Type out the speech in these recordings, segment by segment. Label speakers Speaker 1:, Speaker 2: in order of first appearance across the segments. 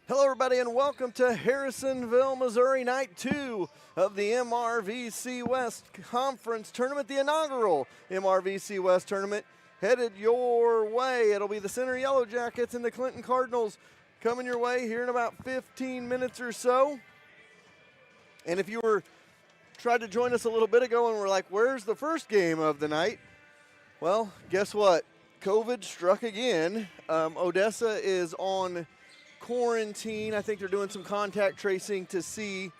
Speaker 1: Hello, everybody, and welcome to Harrisonville, Missouri, Night 2 of the MRVC West Conference Tournament, the inaugural MRVC West Tournament. Headed your way, it'll be the Center Yellow Jackets and the Clinton Cardinals coming your way here in about 15 minutes or so. And if you were tried to join us a little bit ago and were like, where's the first game of the night? Well, guess what? COVID struck again. Odessa is on quarantine. I think they're doing some contact tracing to see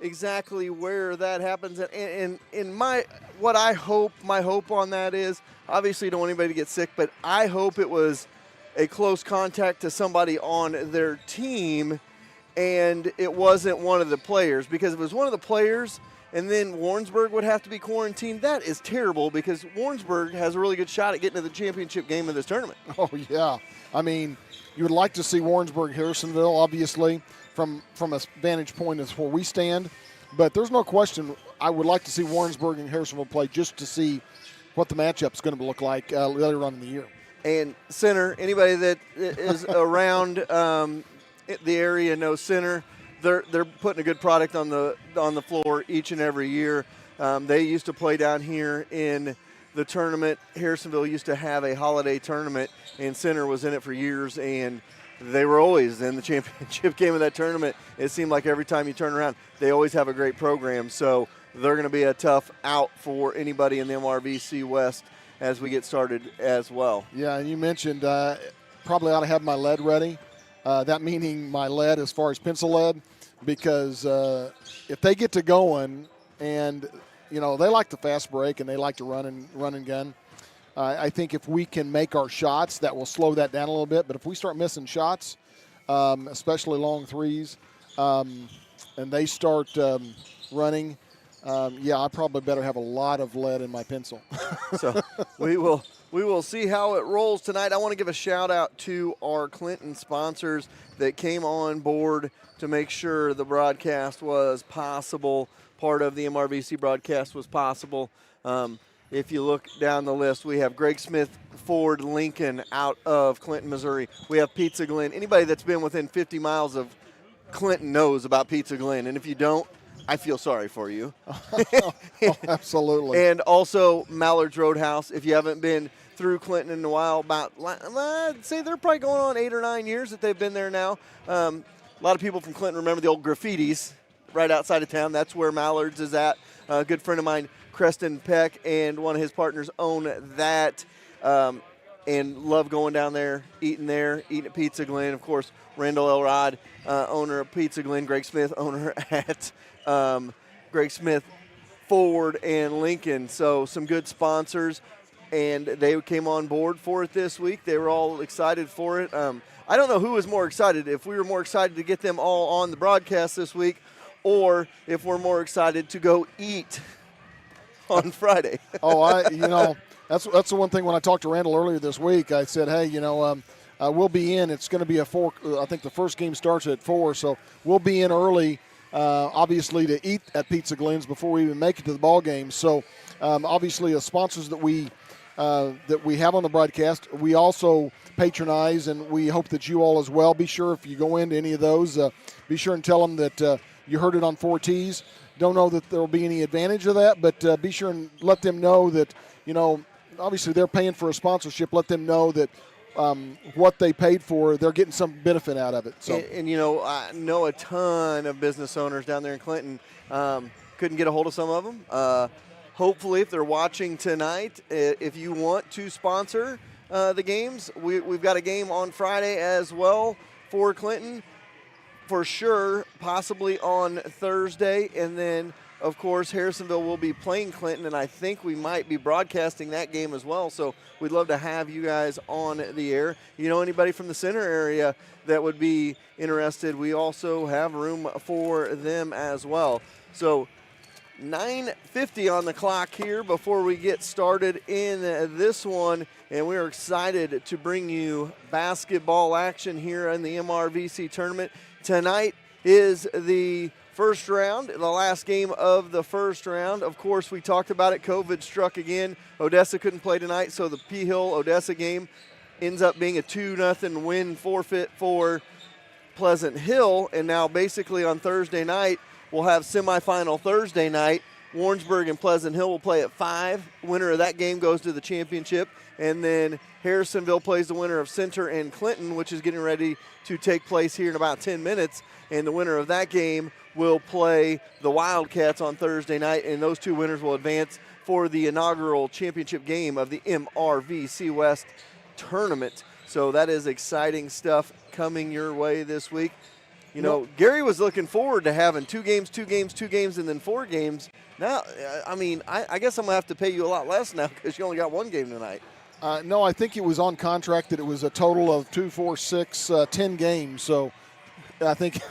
Speaker 1: exactly where that happens. And in my hope on that is, obviously you don't want anybody to get sick, but I hope it was a close contact to somebody on their team and it wasn't one of the players, because if it was one of the players and then Warrensburg would have to be quarantined, that is terrible, because Warrensburg has a really good shot at getting to the championship game of this tournament.
Speaker 2: Oh, yeah. I mean, you would like to see Warrensburg, Harrisonville, obviously, from a vantage point as where we stand. But there's no question I would like to see Warrensburg and Harrisonville play just to see what the matchup's going to look like later on in the year.
Speaker 1: And Center, anybody that is around the area knows Center. They're putting a good product on the floor each and every year. They used to play down here in the tournament. Harrisonville used to have a holiday tournament, and Center was in it for years, and they were always in the championship game of that tournament. It seemed like every time you turn around, they always have a great program. So they're going to be a tough out for anybody in the MRVC West as we get started as well.
Speaker 2: Yeah, and you mentioned probably ought to have my lead ready. That meaning my lead as far as pencil lead, because if they get to going and you know, they like the fast break and they like to run and gun. I think if we can make our shots, that will slow that down a little bit. But if we start missing shots, especially long threes, and they start running, I probably better have a lot of lead in my pencil.
Speaker 1: So we will see how it rolls tonight. I want to give a shout out to our Clinton sponsors that came on board to make sure the broadcast was possible. Part of the MRVC broadcast was possible. If you look down the list, we have Greg Smith Ford Lincoln out of Clinton, Missouri. We have Pizza Glen. Anybody that's been within 50 miles of Clinton knows about Pizza Glen, and if you don't, I feel sorry for you.
Speaker 2: Oh, absolutely.
Speaker 1: And also Mallard's Roadhouse. If you haven't been through Clinton in a while, I'd say they're probably going on 8 or 9 years that they've been there now. A lot of people from Clinton remember the old graffitis right outside of town. That's where Mallard's is at. A good friend of mine, Creston Peck, and one of his partners own that and love going down there, eating at Pizza Glen. Of course, Randall Elrod, owner of Pizza Glen, Greg Smith, owner at Greg Smith Ford and Lincoln. So some good sponsors, and they came on board for it this week. They were all excited for it. I don't know who was more excited, if we were more excited to get them all on the broadcast this week, or if we're more excited to go eat on Friday.
Speaker 2: That's the one thing when I talked to Randall earlier this week. I said, hey, we'll be in. It's going to be I think the first game starts at 4, so we'll be in early, obviously, to eat at Pizza Glen's before we even make it to the ball game. So, obviously, the sponsors that we have on the broadcast, we also patronize, and we hope that you all as well. Be sure if you go into any of those, be sure and tell them that you heard it on 4Ts. Don't know that there will be any advantage of that, but be sure and let them know that, obviously they're paying for a sponsorship. Let them know that what they paid for, they're getting some benefit out of it. So,
Speaker 1: and I know a ton of business owners down there in Clinton. Couldn't get a hold of some of them. Hopefully, if they're watching tonight, if you want to sponsor the games, we've got a game on Friday as well for Clinton. For sure, possibly on Thursday, and then, of course, Harrisonville will be playing Clinton, and I think we might be broadcasting that game as well, so we'd love to have you guys on the air. Anybody from the center area that would be interested, we also have room for them as well. So 9:50 on the clock here before we get started in this one, and we are excited to bring you basketball action here in the MRVC tournament. Tonight is the first round, the last game of the first round. Of course, we talked about it. COVID struck again. Odessa couldn't play tonight, so the P. Hill Odessa game ends up being a 2-0 win forfeit for Pleasant Hill. And now basically on Thursday night, we'll have semifinal Thursday night. Warrensburg and Pleasant Hill will play at 5. Winner of that game goes to the championship. And then Harrisonville plays the winner of Center and Clinton, which is getting ready to take place here in about 10 minutes. And the winner of that game will play the Wildcats on Thursday night. And those two winners will advance for the inaugural championship game of the MRVC West tournament. So that is exciting stuff coming your way this week. You know, Gary was looking forward to having 2 games, 2 games, 2 games, and then 4 games. Now, I mean, I guess I'm going to have to pay you a lot less now because you only got 1 game tonight.
Speaker 2: No, I think it was on contract that it was a total of 2, 4, 6, 10 games. So I think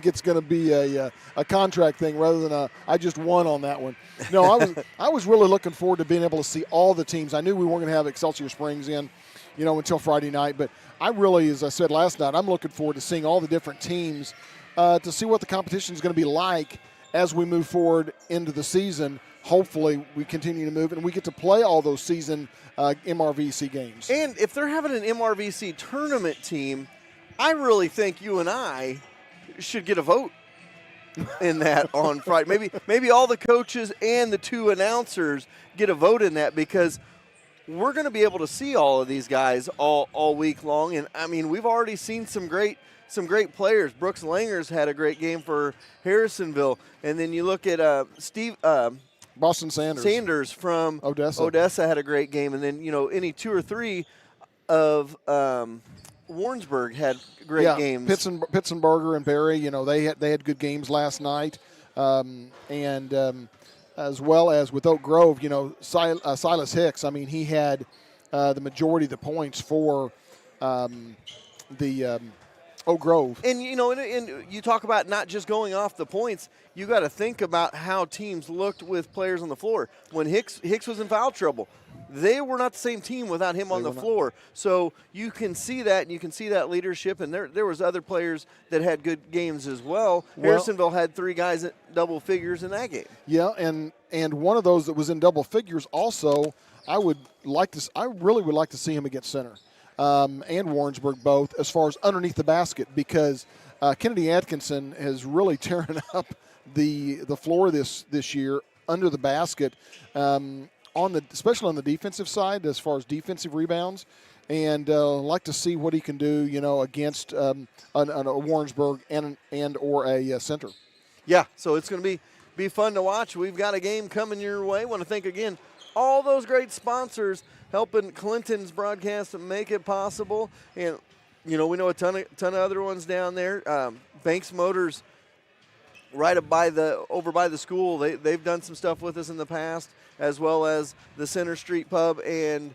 Speaker 2: it's going to be a contract thing rather than I just won on that one. No, I was really looking forward to being able to see all the teams. I knew we weren't going to have Excelsior Springs in, until Friday night. But I really, as I said last night, I'm looking forward to seeing all the different teams to see what the competition is going to be like as we move forward into the season. Hopefully we continue to move and we get to play all those season MRVC games.
Speaker 1: And if they're having an MRVC tournament team, I really think you and I should get a vote in that on Friday. Maybe all the coaches and the 2 announcers get a vote in that, because we're going to be able to see all of these guys all week long. And I mean, we've already seen some great players. Brooks Langers had a great game for Harrisonville, and then you look at
Speaker 2: Boston Sanders
Speaker 1: from
Speaker 2: Odessa
Speaker 1: had a great game, and then any 2 or 3 of Warrensburg had great games.
Speaker 2: Pittsburgher and Barry, they had good games last night, and as well as with Oak Grove, Silas Hicks. I mean, he had the majority of the points for the Oak Grove.
Speaker 1: And and you talk about not just going off the points. You got to think about how teams looked with players on the floor. When Hicks was in foul trouble, they were not the same team without him on the floor. So you can see that, and you can see that leadership. And there was other players that had good games as well. Harrisonville had 3 guys at double figures in that game.
Speaker 2: Yeah, and one of those that was in double figures also, I really would like to see him against Center and Warrensburg both, as far as underneath the basket, because Kennedy Atkinson has really tearing up the floor this year under the basket, especially on the defensive side as far as defensive rebounds, and like to see what he can do, against a Warrensburg and or a Center.
Speaker 1: Yeah, so it's going to be fun to watch. We've got a game coming your way. Want to thank again all those great sponsors helping Clinton's broadcast and make it possible. And we know a ton of other ones down there. Banks Motors, right over by the school. They've done some stuff with us in the past, as well as the Center Street Pub and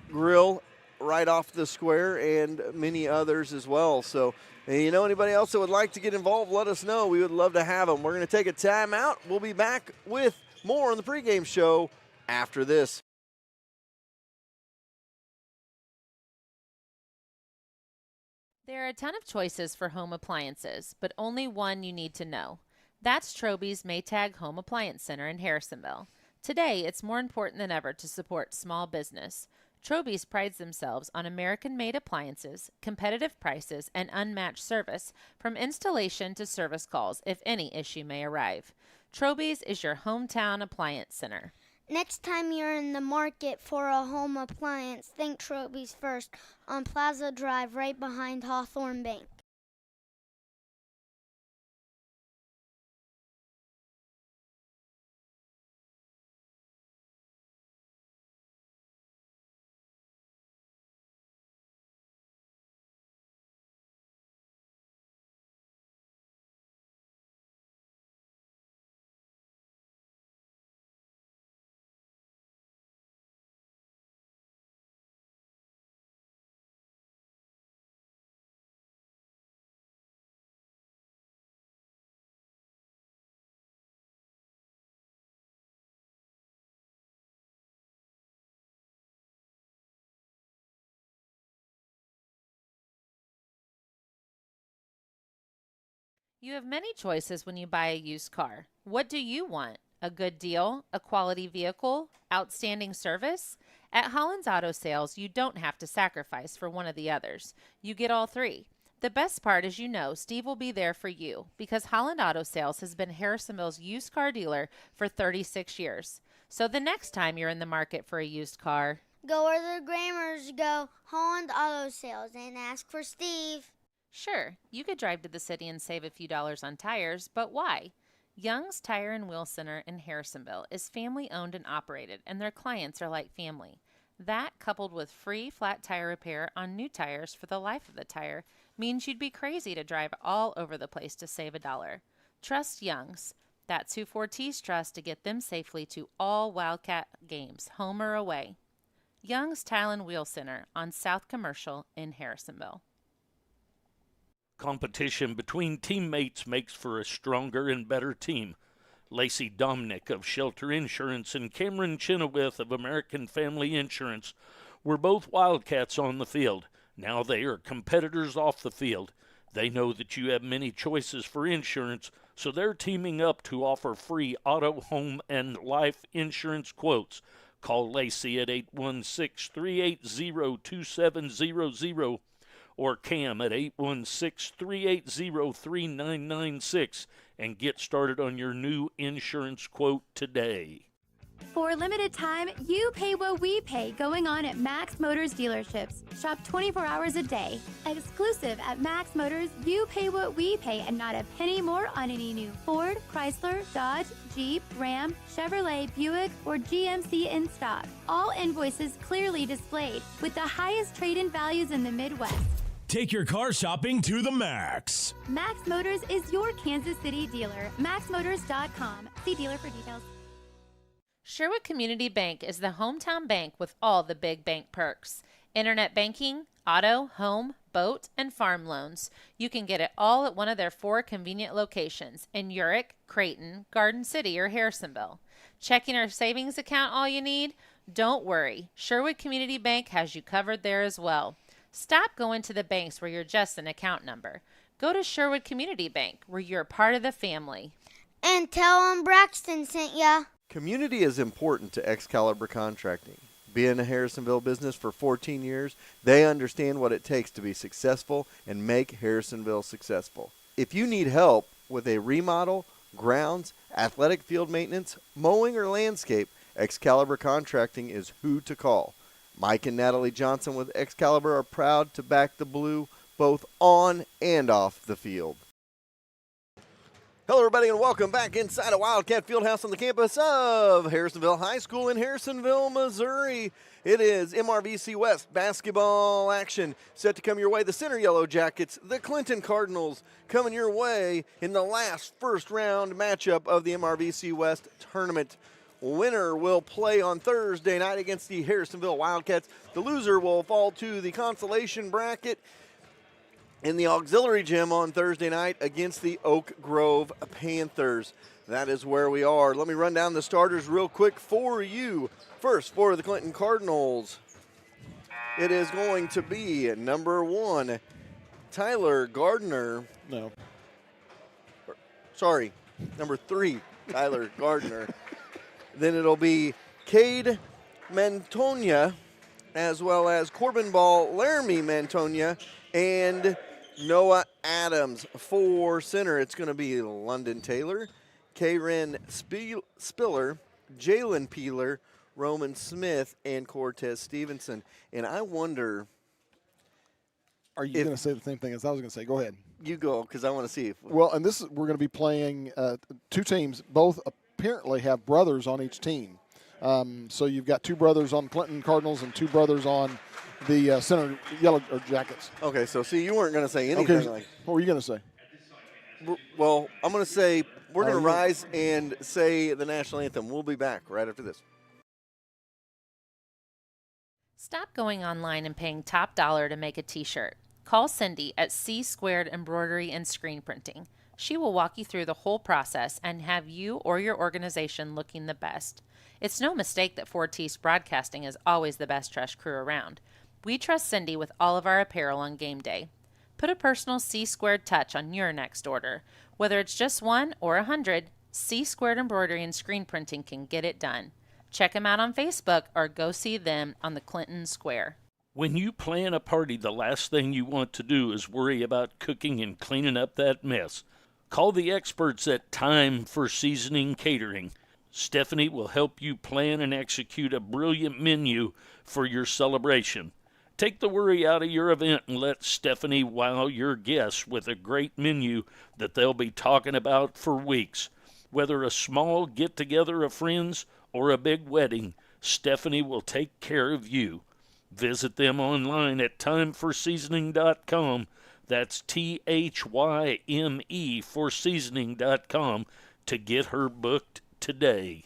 Speaker 1: Grill right off the square, and many others as well. So, anybody else that would like to get involved, let us know. We would love to have them. We're going to take a timeout. We'll be back with more on the pregame show after this.
Speaker 3: There are a ton of choices for home appliances, but only one you need to know. That's Troby's Maytag Home Appliance Center in Harrisonville. Today, it's more important than ever to support small business. Troby's prides themselves on American-made appliances, competitive prices, and unmatched service, from installation to service calls if any issue may arrive. Troby's is your hometown appliance center.
Speaker 4: Next time you're in the market for a home appliance, think Troby's first on Plaza Drive right behind Hawthorne Bank.
Speaker 3: You have many choices when you buy a used car. What do you want? A good deal? A quality vehicle? Outstanding service? At Holland's Auto Sales, you don't have to sacrifice for one of the others. You get all 3. The best part is Steve will be there for you because Holland Auto Sales has been Harrisonville's used car dealer for 36 years. So the next time you're in the market for a used car,
Speaker 4: go where the Grammars go, Holland Auto Sales, and ask for Steve.
Speaker 3: sure, you could drive to the city and save a few dollars on tires, but why? Young's Tire and Wheel Center in Harrisonville is family owned and operated, and their clients are like family. That, coupled with free flat tire repair on new tires for the life of the tire, means you'd be crazy to drive all over the place to save $1. Trust Young's. That's who Fortis trusts to get them safely to all Wildcat games, home or away. Young's Tile and Wheel Center on South Commercial in Harrisonville.
Speaker 5: Competition between teammates makes for a stronger and better team. Lacey Domnick of Shelter Insurance and Cameron Chenoweth of American Family Insurance were both Wildcats on the field. Now they are competitors off the field. They know that you have many choices for insurance, so they're teaming up to offer free auto, home, and life insurance quotes. Call Lacey at 816-380-2700 or Cam at 816-380-3996 and get started on your new insurance quote today.
Speaker 6: For a limited time, you pay what we pay going on at Max Motors dealerships. Shop 24 hours a day. Exclusive at Max Motors, you pay what we pay and not a penny more on any new Ford, Chrysler, Dodge, Jeep, Ram, Chevrolet, Buick, or GMC in stock. All invoices clearly displayed with the highest trade-in values in the Midwest.
Speaker 7: Take your car shopping to the max.
Speaker 6: Max Motors is your Kansas City dealer. MaxMotors.com. See dealer for details.
Speaker 3: Sherwood Community Bank is the hometown bank with all the big bank perks. Internet banking, auto, home, boat, and farm loans. You can get it all at one of their 4 convenient locations in Urick, Creighton, Garden City, or Harrisonville. Checking or savings account all you need? Don't worry. Sherwood Community Bank has you covered there as well. Stop going to the banks where you're just an account number. Go to Sherwood Community Bank where you're part of the family.
Speaker 4: And tell them Braxton sent ya.
Speaker 1: Community is important to Excalibur Contracting. Being a Harrisonville business for 14 years, they understand what it takes to be successful and make Harrisonville successful. If you need help with a remodel, grounds, athletic field maintenance, mowing, or landscape, Excalibur Contracting is who to call. Mike and Natalie Johnson with Excalibur are proud to back the Blue both on and off the field. Hello, everybody, and welcome back inside a Wildcat Fieldhouse on the campus of Harrisonville High School in Harrisonville, Missouri. It is MRVC West basketball action set to come your way. The Center Yellow Jackets, the Clinton Cardinals, coming your way in the last first-round matchup of the MRVC West tournament. Winner will play on Thursday night against the Harrisonville Wildcats. The loser will fall to the consolation bracket in the auxiliary gym on Thursday night against the Oak Grove Panthers. That is where we are. Let me run down the starters real quick for you. First, for the Clinton Cardinals, it is going to be number 1, Tyler Gardner.
Speaker 2: No.
Speaker 1: Sorry, number 3, Tyler Gardner. Then it'll be Cade Mantonia, as well as Corbin Ball, Laramie Mantonia, and Noah Adams. For center, it's going to be London Taylor, Karen Spiller, Jalen Peeler, Roman Smith, and Cortez Stevenson. And I wonder,
Speaker 2: are you going to say the same thing as I was going to say? Go ahead.
Speaker 1: You go, because I want to see if.
Speaker 2: Well, and this is, we're going to be playing 2 teams. Both apparently have brothers on each team. So you've got 2 brothers on Clinton Cardinals and 2 brothers on the Center Yellow Jackets.
Speaker 1: Okay, so see, you weren't going to say anything like.
Speaker 2: What were you going to say?
Speaker 1: Well, I'm going to say we're going to rise and say the national anthem. We'll be back right after this.
Speaker 3: Stop going online and paying top dollar to make a t-shirt. Call Cindy at C Squared Embroidery and Screen Printing. She will walk you through the whole process and have you or your organization looking the best. It's no mistake that Fortis Broadcasting is always the best dressed crew around. We trust Cindy with all of our apparel on game day. Put a personal C Squared touch on your next order. Whether it's just 1 or 100, C Squared Embroidery and Screen Printing can get it done. Check them out on Facebook or go see them on the Clinton Square.
Speaker 5: When you plan a party, the last thing you want to do is worry about cooking and cleaning up that mess. Call the experts at Time for Seasoning Catering. Stephanie will help you plan and execute a brilliant menu for your celebration. Take the worry out of your event and let Stephanie wow your guests with a great menu that they'll be talking about for weeks. Whether a small get-together of friends or a big wedding, Stephanie will take care of you. Visit them online at timeforseasoning.com. That's THYME for seasoning.com to get her booked today.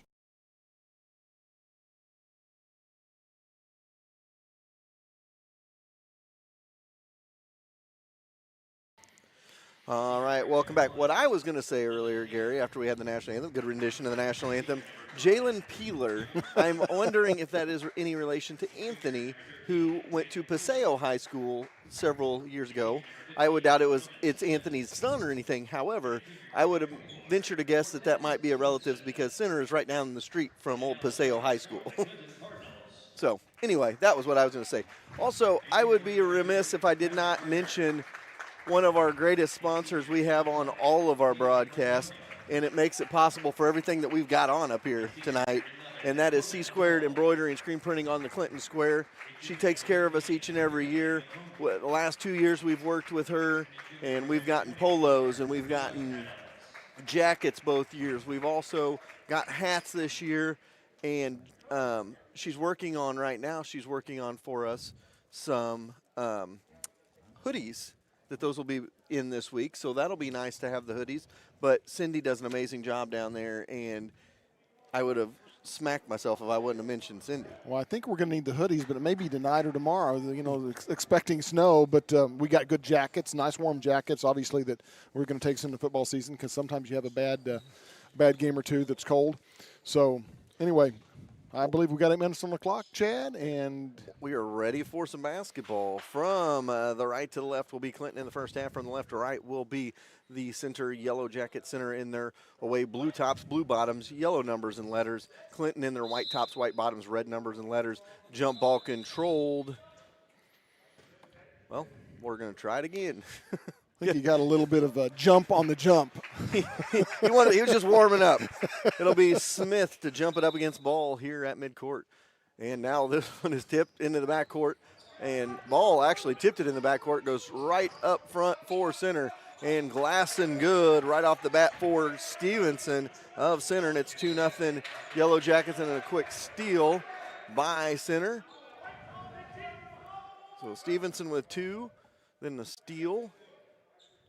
Speaker 1: All right, welcome back. What I was going to say earlier, Gary, after we had the national anthem, good rendition of the national anthem, Jalen Peeler, I'm wondering if that is any relation to Anthony, who went to Paseo High School several years ago. I would doubt it's Anthony's son or anything. However, I would venture to guess that that might be a relative because Center is right down the street from old Paseo High School. So, anyway, that was what I was going to say. Also, I would be remiss if I did not mention one of our greatest sponsors we have on all of our broadcasts, and it makes it possible for everything that we've got on up here tonight, and that is C-Squared Embroidery and Screen Printing on the Clinton Square. She takes care of us each and every year. The last 2 years we've worked with her, and we've gotten polos and we've gotten jackets both years. We've also got hats this year, and she's working on right now, she's working on for us some hoodies that those will be in this week. So that'll be nice to have the hoodies. But Cindy does an amazing job down there, and I would have smacked myself if I wouldn't have mentioned Cindy.
Speaker 2: Well, I think we're going to need the hoodies, but it may be tonight or tomorrow. You know, expecting snow, but we got good jackets, nice warm jackets, obviously, that we're going to take into football season because sometimes you have a bad game or two that's cold. So, anyway, I believe we got 8 minutes on the clock, Chad, and
Speaker 1: we are ready for some basketball. From the right to the left will be Clinton in the first half. From the left to right will be the Center Yellow Jacket Center in their away blue tops, blue bottoms, yellow numbers and letters. Clinton in their white tops, white bottoms, red numbers and letters. Jump ball controlled. Well, we're going to try it again.
Speaker 2: I think he got a little bit of a jump on the jump.
Speaker 1: he was just warming up. It'll be Smith to jump it up against Ball here at midcourt. And now this one is tipped into the backcourt. And Ball actually tipped it in the backcourt, goes right up front for Center. And glassing good right off the bat for Stevenson of Center. And it's 2-0 Yellow Jackets and a quick steal by Center. So Stevenson with 2, then the steal.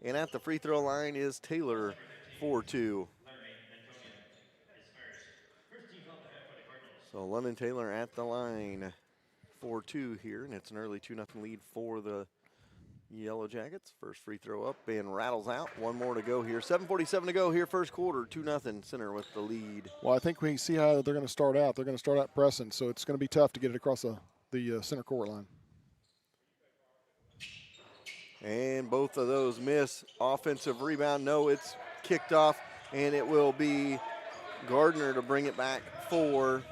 Speaker 1: And at the free throw line is Taylor for 2. So London Taylor at the line for 2 here, and it's an early 2-0 lead for the Yellow Jackets. First free throw up and rattles out. One more to go here. 7:47 to go here, first quarter. 2-0 Center with the lead.
Speaker 2: Well, I think we see how they're going to start out. They're going to start out pressing, so it's going to be tough to get it across the center court line.
Speaker 1: And both of those miss. Offensive rebound, no, it's kicked off, and it will be Gardner to bring it back for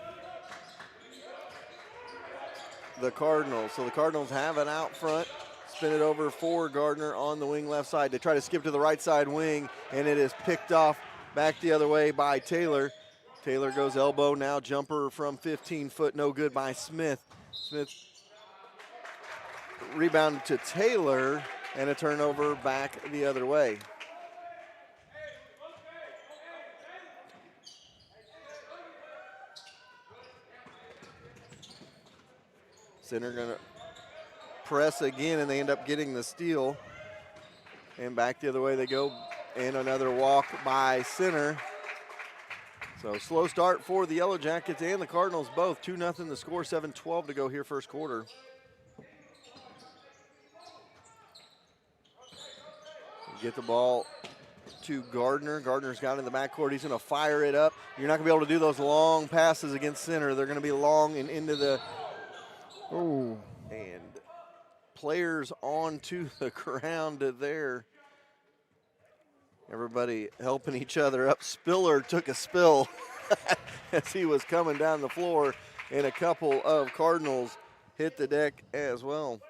Speaker 1: the Cardinals. So the Cardinals have it out front. Spin it over for Gardner on the wing left side. They try to skip to the right side wing, and it is picked off back the other way by Taylor. Taylor goes elbow, now jumper from 15 foot, no good by Smith. Smith rebound to Taylor, and a turnover back the other way. Center gonna press again, and they end up getting the steal. And back the other way they go, and another walk by Center. So slow start for the Yellow Jackets and the Cardinals both. 2-0 the score, 7:12 to go here first quarter. Get the ball to Gardner. Gardner's got it in the backcourt. He's going to fire it up. You're not going to be able to do those long passes against Center. They're going to be long and into the –
Speaker 2: oh,
Speaker 1: and players onto the ground there. Everybody helping each other up. Spiller took a spill as he was coming down the floor, and a couple of Cardinals hit the deck as well.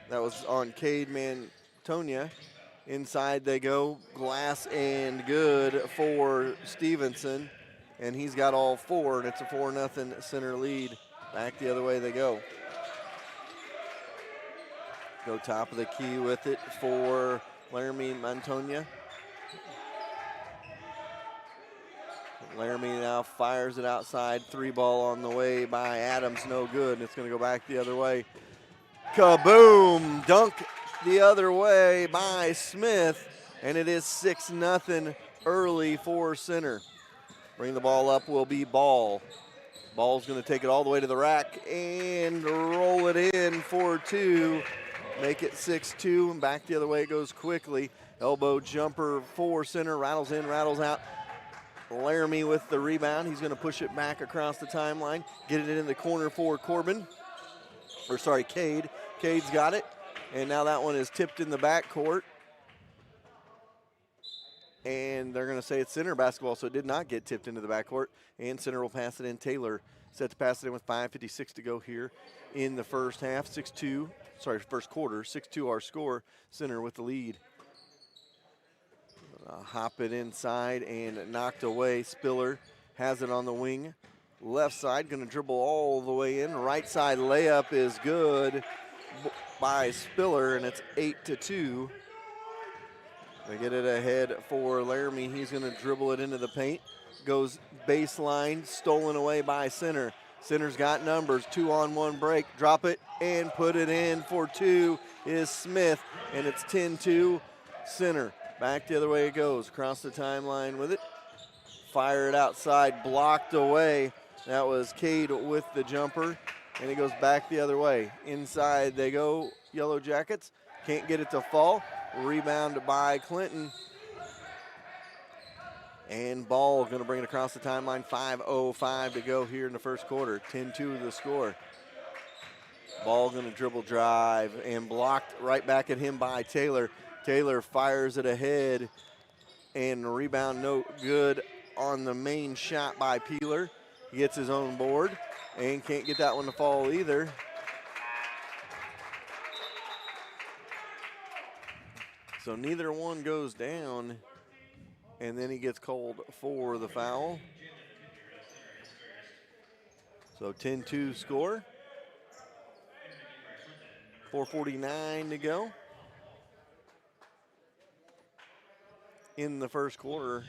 Speaker 1: That was on Cade Mantonia. Inside they go, glass and good for Stevenson. And he's got all four, and it's a 4-0 center lead. Back the other way they go. Go top of the key with it for Laramie Mantonia. Laramie now fires it outside. 3-ball on the way by Adams, no good. And it's going to go back the other way. Kaboom! Dunk the other way by Smith. And it is 6-0 early for center. Bring the ball up will be Ball. Ball's going to take it all the way to the rack and roll it in for two. Make it 6-2, and back the other way it goes quickly. Elbow jumper for center, rattles in, rattles out. Laramie with the rebound. He's going to push it back across the timeline, get it in the corner for Cade. Cade's got it, and now that one is tipped in the backcourt. And they're going to say it's center basketball, so it did not get tipped into the backcourt. And center will pass it in. Taylor set to pass it in with 5:56 to go here in the first half. First quarter, 6-2 our score. Center with the lead. Hop it inside and knocked away. Spiller has it on the wing. Left side, going to dribble all the way in. Right side layup is good by Spiller, and it's 8-2. They get it ahead for Laramie. He's going to dribble it into the paint. Goes baseline, stolen away by center. Center's got numbers, 2-on-1 break. Drop it and put it in for two is Smith, and it's 10-2 center. Back the other way it goes, across the timeline with it. Fire it outside, blocked away. That was Cade with the jumper, and it goes back the other way. Inside they go, Yellow Jackets. Can't get it to fall. Rebound by Clinton. And Ball going to bring it across the timeline. 5:05 to go here in the first quarter. 10-2 the score. Ball going to dribble drive and blocked right back at him by Taylor. Taylor fires it ahead, and rebound no good on the main shot by Peeler. He gets his own board and can't get that one to fall either. So neither one goes down, and then he gets called for the foul. So 10-2 score. 4:49 to go in the first quarter.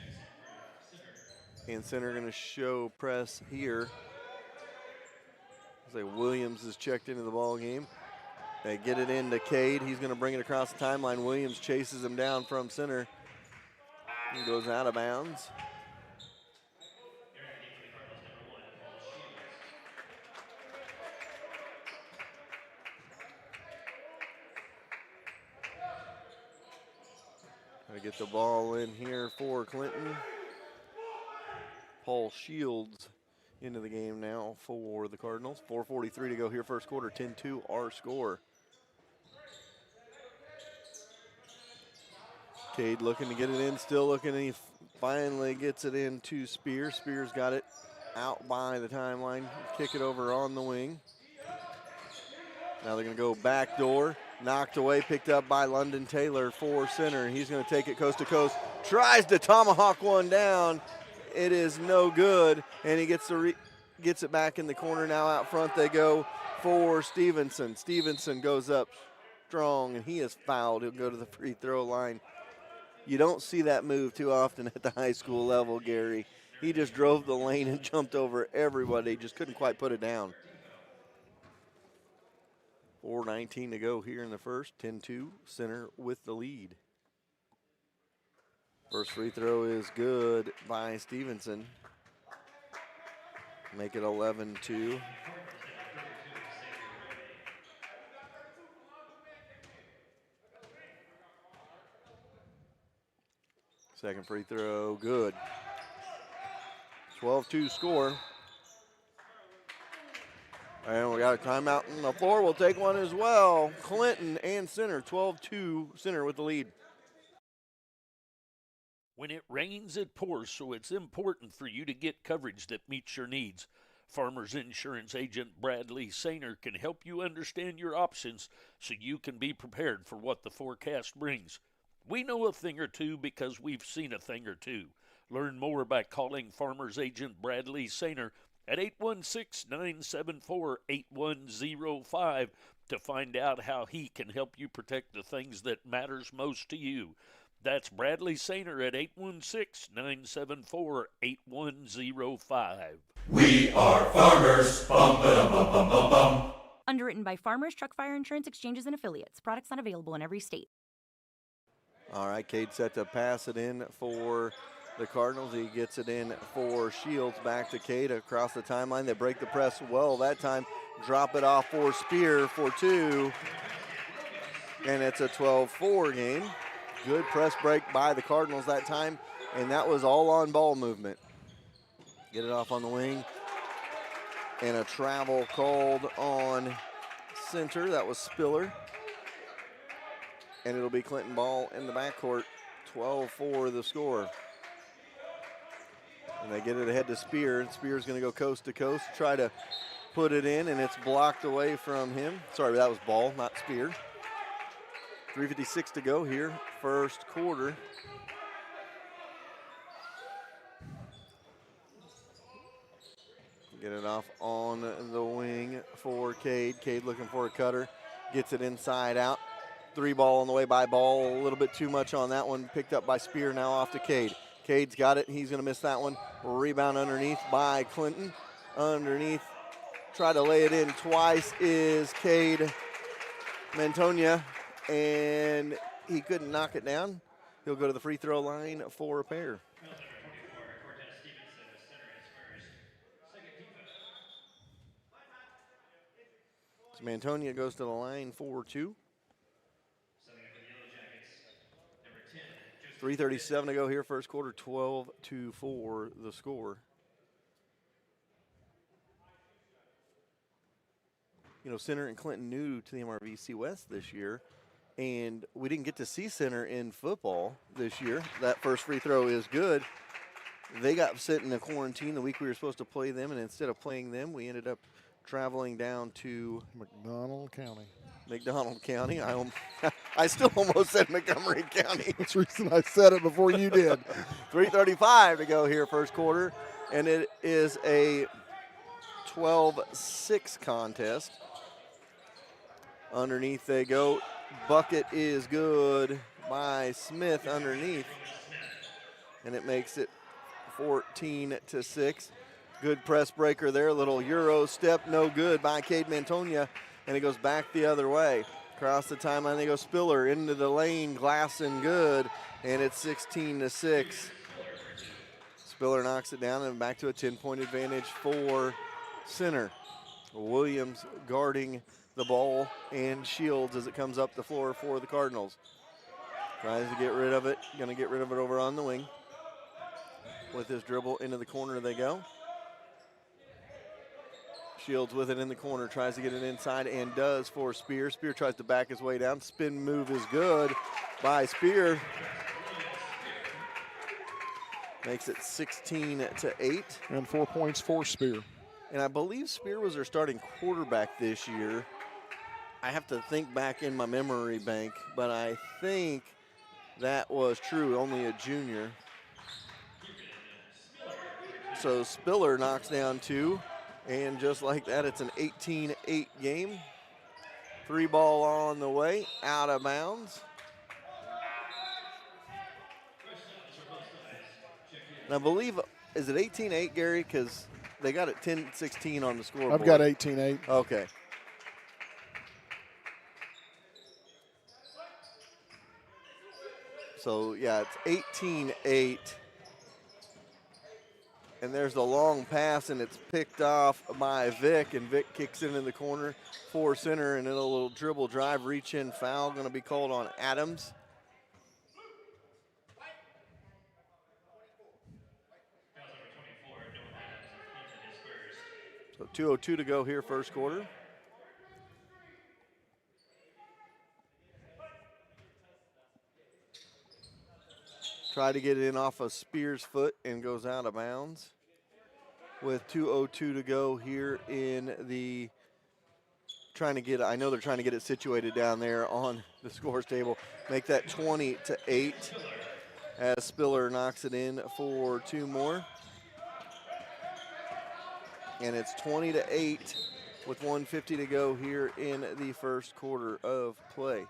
Speaker 1: And center going to show press here. Williams is checked into the ball game. They get it into Cade. He's going to bring it across the timeline. Williams chases him down from center. He goes out of bounds. Gotta get the ball in here for Clinton. Paul Shields into the game now for the Cardinals. 4:43 to go here first quarter. 10-2 our score. Cade looking to get it in, still looking, and he finally gets it in to Spears. Spears got it out by the timeline. Kick it over on the wing. Now they're going to go back door. Knocked away, picked up by London Taylor for center. He's going to take it coast to coast. Tries to tomahawk one down. It is no good, and he gets it back in the corner. Now out front they go for Stevenson. Stevenson goes up strong, and he is fouled. He'll go to the free throw line. You don't see that move too often at the high school level, Gary. He just drove the lane and jumped over everybody. Just couldn't quite put it down. 4:19 to go here in the first. 10-2, center with the lead. First free throw is good by Stevenson. Make it 11-2. Second free throw, good. 12-2 score. And we got a timeout on the floor. We'll take one as well. Clinton and center, 12-2 center with the lead.
Speaker 5: When it rains, it pours, so it's important for you to get coverage that meets your needs. Farmers Insurance agent Bradley Sainer can help you understand your options so you can be prepared for what the forecast brings. We know a thing or two because we've seen a thing or two. Learn more by calling Farmers agent Bradley Sainer at 816-974-8105 to find out how he can help you protect the things that matters most to you. That's Bradley Sainer at 816-974-8105.
Speaker 8: We are farmers. Bum, ba-dum, bum, bum, bum, bum.
Speaker 9: Underwritten by Farmers Truck Fire Insurance Exchanges and Affiliates. Products not available in every state.
Speaker 1: All right, Cade set to pass it in for the Cardinals. He gets it in for Shields. Back to Cade across the timeline. They break the press well that time. Drop it off for Spear for 2. And it's a 12-4 game. Good press break by the Cardinals that time. And that was all on ball movement. Get it off on the wing. And a travel called on center. That was Spiller. And it'll be Clinton ball in the backcourt. 12-4 the score. And they get it ahead to Spear. And Spear's going to go coast to coast, try to put it in, and it's blocked away from him. Sorry, that was Ball, not Spear. 3:56 to go here, first quarter. Get it off on the wing for Cade. Cade looking for a cutter. Gets it inside out. 3 ball on the way by Ball. A little bit too much on that one. Picked up by Spear, now off to Cade. Cade's got it. He's going to miss that one. Rebound underneath by Clinton. Underneath. Try to lay it in twice is Cade Mantonia, and he couldn't knock it down. He'll go to the free throw line for a pair. So Mantonia goes to the line for 2. 3:37 to go here, first quarter, 12-4 the score. You know, Center and Clinton new to the MRVC West this year, and we didn't get to see Center in football this year. That first free throw is good. They got sit in a quarantine the week we were supposed to play them, and instead of playing them, we ended up traveling down to
Speaker 2: McDonald County.
Speaker 1: I still almost said Montgomery County.
Speaker 2: That's the reason I said it before you did.
Speaker 1: 3:35 to go here, first quarter, and it is a 12-6 contest. Underneath they go. Bucket is good by Smith underneath, and it makes it 14-6. Good press breaker there. Little Euro step, no good by Cade Mantonia, and it goes back the other way. Across the timeline they go. Spiller into the lane, glass and good, and it's 16-6. Spiller knocks it down and back to a 10-point advantage for Center. Williams guarding the ball and Shields as it comes up the floor for the Cardinals. Tries to get rid of it. Going to get rid of it over on the wing. With his dribble into the corner they go. Shields with it in the corner. Tries to get it inside and does for Spear. Spear tries to back his way down. Spin move is good by Spear. Makes it 16-8.
Speaker 2: And 4 points for Spear.
Speaker 1: And I believe Spear was their starting quarterback this year. I have to think back in my memory bank, but I think that was true, only a junior. So Spiller knocks down 2, and just like that, it's an 18-8 game. 3 ball on the way, out of bounds. And I believe, is it 18-8, Gary? Because they got it 10-16 on the scoreboard.
Speaker 2: I've got 18-8.
Speaker 1: Okay. So, yeah, it's 18-8. And there's the long pass, and it's picked off by Vic, and Vic kicks it into the corner for Center, and then a little dribble drive, reach-in foul going to be called on Adams. So 2:02 to go here, first quarter. Try to get it in off of Spears' foot and goes out of bounds. with 2:02 to go here in the I know they're trying to get it situated down there on the scores table. Make that 20-8 as Spiller knocks it in for 2 more. And it's 20-8 with 1:50 to go here in the first quarter of play.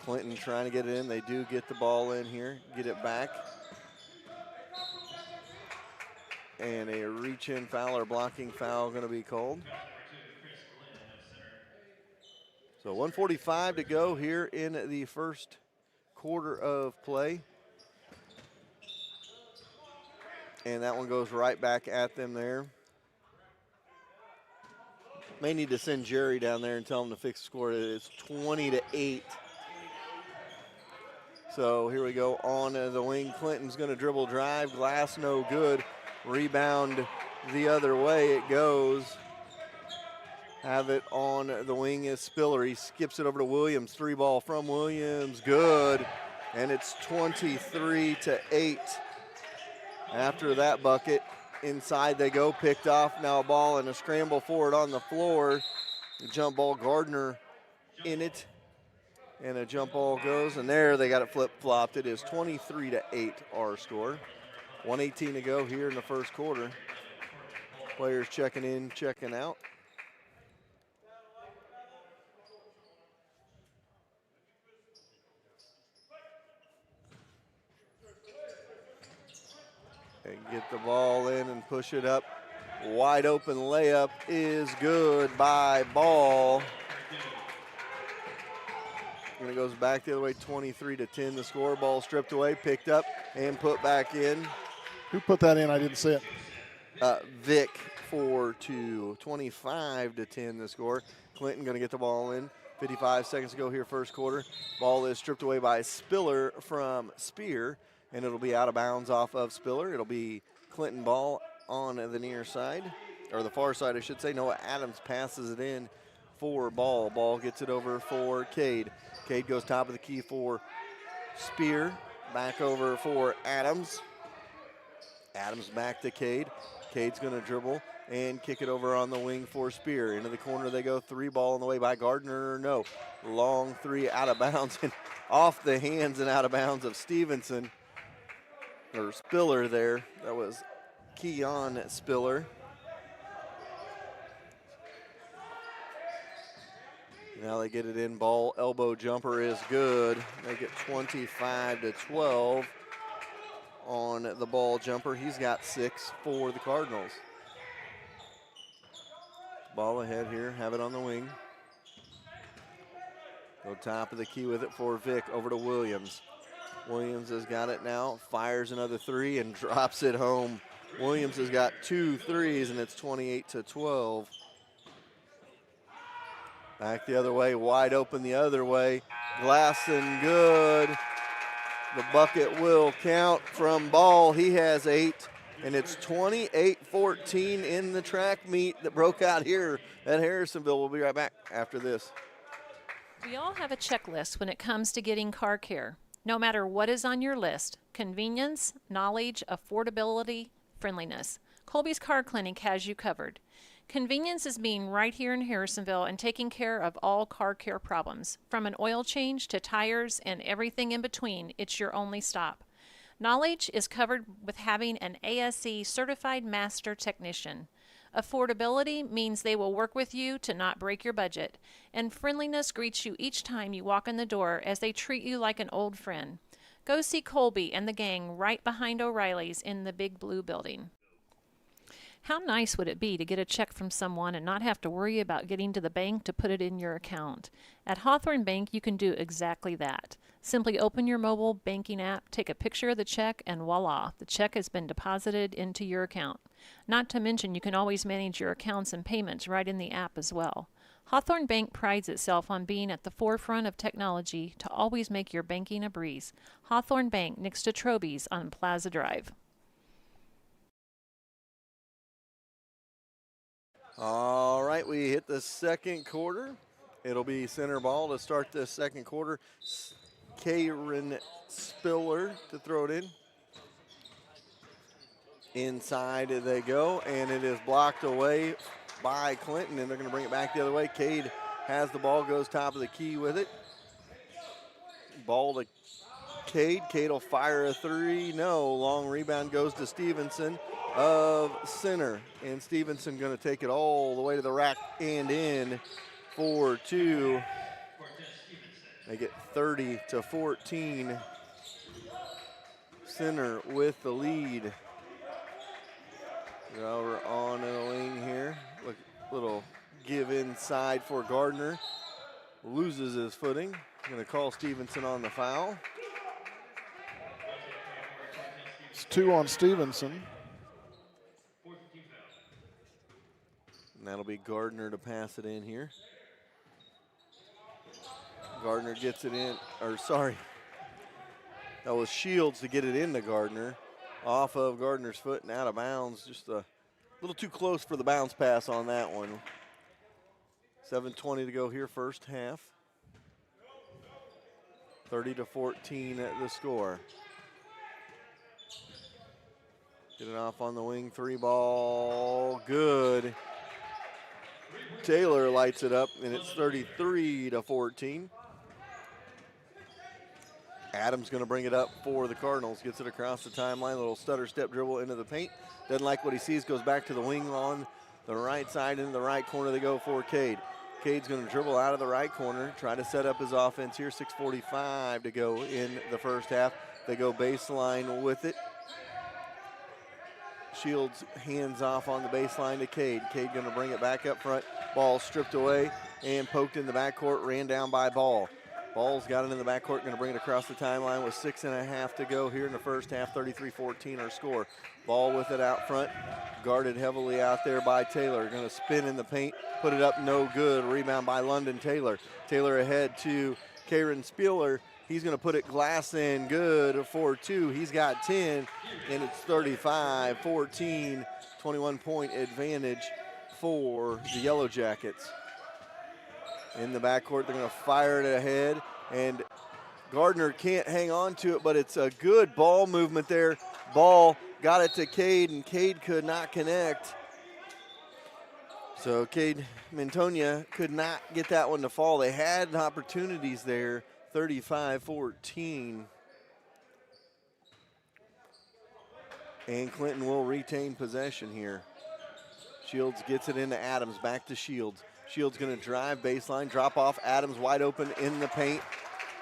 Speaker 1: Clinton trying to get it in. They do get the ball in here, get it back. And a reach-in foul or blocking foul going to be called. So 1:45 to go here in the first quarter of play. And that one goes right back at them there. May need to send Jerry down there and tell him to fix the score. It's 20-8. So here we go on the wing. Clinton's going to dribble drive. Glass no good. Rebound the other way it goes. Have it on the wing is Spiller. He skips it over to Williams. 3-ball from Williams. Good. And it's 23-8. After that bucket, inside they go. Picked off. Now a ball and a scramble forward on the floor. The jump ball, Gardner in it. And a jump ball goes, and there they got it flip-flopped. It is 23-8 our score. 1:18 to go here in the first quarter. Players checking in, checking out. And get the ball in and push it up. Wide open layup is good by Ball. And it goes back the other way, 23-10 the score. Ball stripped away, picked up, and put back in.
Speaker 2: Who put that in? I didn't see it.
Speaker 1: Vic for 25-10 the score. Clinton going to get the ball in. 55 seconds to go here first quarter. Ball is stripped away by Spiller from Spear, and it'll be out of bounds off of Spiller. It'll be Clinton ball on the near side, or the far side, I should say. Noah Adams passes it in for Ball. Ball gets it over for Cade. Cade goes top of the key for Spear. Back over for Adams. Adams back to Cade. Cade's going to dribble and kick it over on the wing for Spear. Into the corner they go. 3-ball on the way by Gardner. No. Long 3 out of bounds and off the hands and out of bounds of Stevenson. Or Spiller there. That was Keon Spiller. Now they get it in. Ball elbow jumper is good. They get 25-12 on the ball jumper. He's got 6 for the Cardinals. Ball ahead here. Have it on the wing. Go top of the key with it for Vic. Over to Williams. Williams has got it now. Fires another 3 and drops it home. Williams has got 2 threes, and it's 28-12. Back the other way, wide open the other way. Glasson good. The bucket will count from Ball. He has 8, and it's 28-14 in the track meet that broke out here at Harrisonville. We'll be right back after this.
Speaker 3: We all have a checklist when it comes to getting car care. No matter what is on your list, convenience, knowledge, affordability, friendliness, Colby's Car Clinic has you covered. Convenience is being right here in Harrisonville and taking care of all car care problems. From an oil change to tires and everything in between, it's your only stop. Knowledge is covered with having an ASE certified master technician. Affordability means they will work with you to not break your budget. And friendliness greets you each time you walk in the door as they treat you like an old friend. Go see Colby and the gang right behind O'Reilly's in the Big Blue building. How nice would it be to get a check from someone and not have to worry about getting to the bank to put it in your account? At Hawthorne Bank, you can do exactly that. Simply open your mobile banking app, take a picture of the check, and voila, the check has been deposited into your account. Not to mention, you can always manage your accounts and payments right in the app as well. Hawthorne Bank prides itself on being at the forefront of technology to always make your banking a breeze. Hawthorne Bank, next to Troby's on Plaza Drive.
Speaker 1: All right, we hit the second quarter. It'll be center ball to start the second quarter. Karen Spiller to throw it in. Inside they go, and it is blocked away by Clinton, and they're going to bring it back the other way. Cade has the ball, goes top of the key with it. Ball to Cade. Cade will fire a three. No. Long rebound goes to Stevenson of center, and Stevenson going to take it all the way to the rack and in for two. They get 30-14. Center with the lead. Over on the wing here. Look, little give inside for Gardner. Loses his footing. Going to call Stevenson on the foul.
Speaker 2: It's 2 on Stevenson.
Speaker 1: And that'll be Gardner to pass it in here. Gardner gets it in, or sorry. That was Shields to get it into Gardner. Off of Gardner's foot and out of bounds. Just a little too close for the bounce pass on that one. 7:20 to go here, first half. 30-14 at the score. Get it off on the wing, three ball, good. Taylor lights it up, and it's 33-14. Adams going to bring it up for the Cardinals. Gets it across the timeline. Little stutter step dribble into the paint. Doesn't like what he sees. Goes back to the wing on the right side. Into the right corner they go for Cade. Cade's going to dribble out of the right corner. Try to set up his offense here. 6:45 to go in the first half. They go baseline with it. Shields hands off on the baseline to Cade. Cade going to bring it back up front. Ball stripped away and poked in the backcourt. Ran down by Ball. Ball's got it in the backcourt, going to bring it across the timeline with 6.5 to go here in the first half. 33-14 our score. Ball with it out front, guarded heavily out there by Taylor. Going to spin in the paint, put it up, no good. Rebound by London Taylor. Taylor ahead to Karen Spiller. He's going to put it glass in, good for two. He's got 10, and it's 35-14. 21-point advantage for the Yellow Jackets. In the backcourt, they're going to fire it ahead, and Gardner can't hang on to it, but it's a good ball movement there. Ball got it to Cade, and Cade could not connect. So Cade Mintonia could not get that one to fall. They had opportunities there, 35-14. And Clinton will retain possession here. Shields gets it into Adams, back to Shields. Shields going to drive baseline, drop off. Adams wide open in the paint.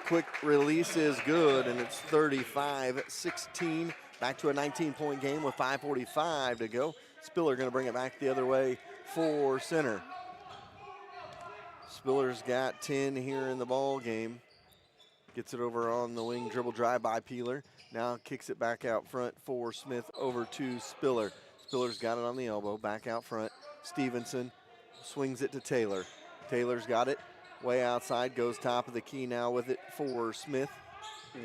Speaker 1: Quick release is good, and it's 35-16. Back to a 19-point game with 5:45 to go. Spiller going to bring it back the other way for center. Spiller's got 10 here in the ball game. Gets it over on the wing, dribble drive by Peeler. Now kicks it back out front for Smith over to Spiller. Spiller's got it on the elbow, back out front. Stevenson swings it to Taylor. Taylor's got it way outside, goes top of the key now with it for Smith.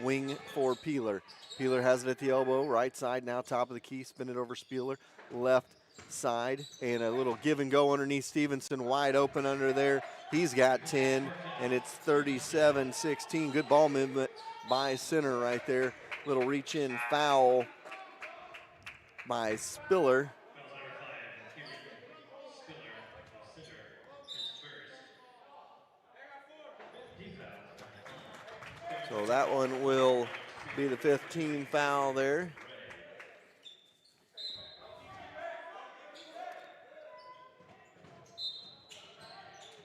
Speaker 1: Wing for Peeler. Peeler has it at the elbow, right side now, top of the key, spin it over Spiller. Left side, and a little give and go underneath Stevenson, wide open under there. He's got 10, and it's 37-16. Good ball movement by center right there. Little reach in foul by Spiller. So that one will be the 15th foul there.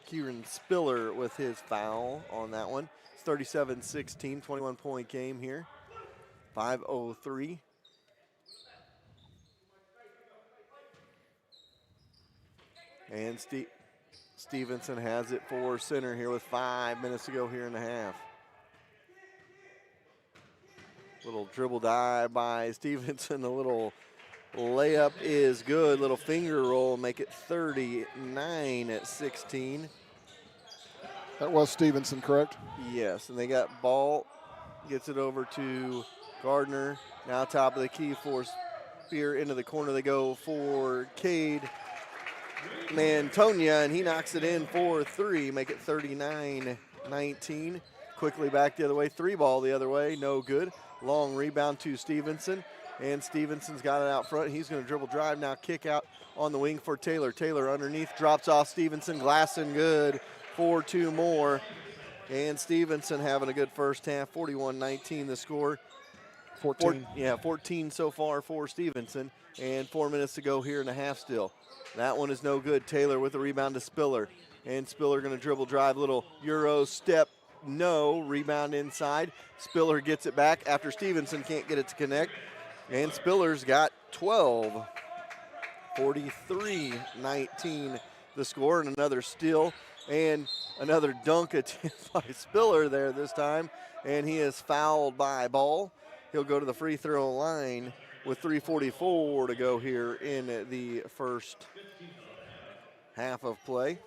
Speaker 1: Kieran Spiller with his foul on that one. It's 37-16, 21-point game here. 5:03. And Stevenson has it for center here with 5 minutes to go here in the half. Little dribble dive by Stevenson. A little layup is good. Little finger roll, make it 39-16.
Speaker 2: That was Stevenson, correct?
Speaker 1: Yes, and they got Ball. Gets it over to Gardner. Now top of the key for Spear into the corner. They go for Cade. Mantonia, and he knocks it in for 3, make it 39-19. Quickly back the other way, 3 ball the other way, no good. Long rebound to Stevenson, and Stevenson's got it out front. He's going to dribble drive now, kick out on the wing for Taylor. Taylor underneath, drops off Stevenson, glass and good for 2 more. And Stevenson having a good first half, 41-19 the score.
Speaker 2: 14.
Speaker 1: 14 so far for Stevenson, and 4 minutes to go here in the half still. That one is no good. Taylor with the rebound to Spiller, and Spiller going to dribble drive, little Euro step, no, rebound inside. Spiller gets it back after Stevenson can't get it to connect, and Spiller's got 12. 43-19 the score, and another steal and another dunk attempt by Spiller there this time, and he is fouled by Ball. He'll go to the free throw line with 3:44 to go here in the first half of play.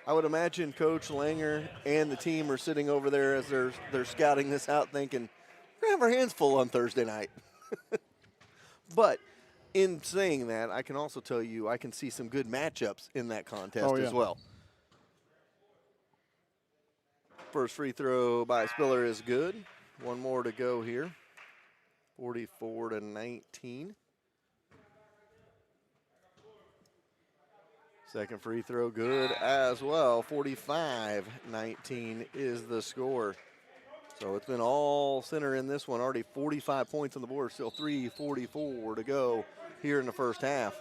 Speaker 1: I would imagine Coach Langer and the team are sitting over there as they're scouting this out thinking, we're going to have our hands full on Thursday night. But in saying that, I can also tell you I can see some good matchups in that contest as well. First free throw by Spiller is good. 1 more to go here. 44-19. Second free throw good as well. 45-19 is the score. So it's been all center in this one. Already 45 points on the board. Still 3:44 to go here in the first half.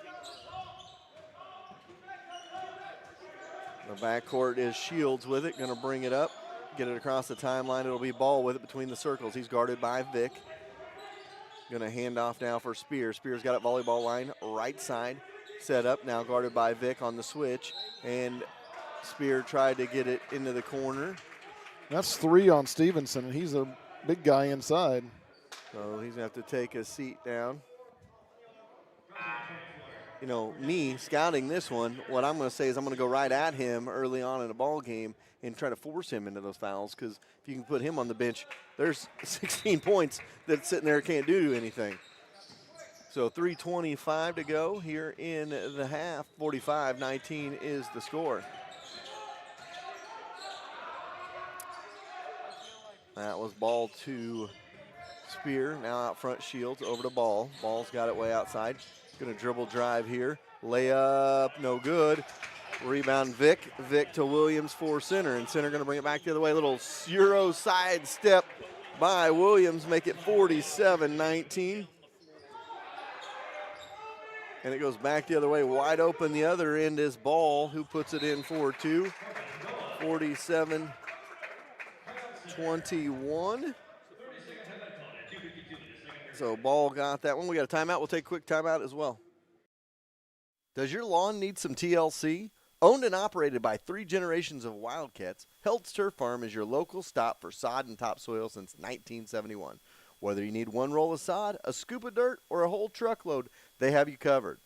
Speaker 1: The backcourt is Shields with it. Going to bring it up. Get it across the timeline. It'll be Ball with it between the circles. He's guarded by Vick. Going to hand off now for Spears. Spears got it volleyball line right side. Set up now, guarded by Vick on the switch. And Spear tried to get it into the corner.
Speaker 2: That's 3 on Stevenson, and he's a big guy inside.
Speaker 1: So he's going to have to take a seat down. You know, me scouting this one, what I'm going to say is I'm going to go right at him early on in the ball game and try to force him into those fouls, because if you can put him on the bench, there's 16 points that's sitting there can't do anything. So 3:25 to go here in the half. 45-19 is the score. That was Ball to Spear. Now out front, Shields over to Ball. Ball's got it way outside. Going to dribble drive here. Layup, no good. Rebound Vick. Vick to Williams for center, and center going to bring it back the other way. Little Euro side step by Williams, make it 47-19. And it goes back the other way, wide open. The other end is Ball, who puts it in for 2. 47-21. So Ball got that one. We got a timeout. We'll take a quick timeout as well. Does your lawn need some TLC? Owned and operated by 3 generations of Wildcats, Heltz Turf Farm is your local stop for sod and topsoil since 1971. Whether you need 1 roll of sod, a scoop of dirt, or a whole truckload, they have you covered.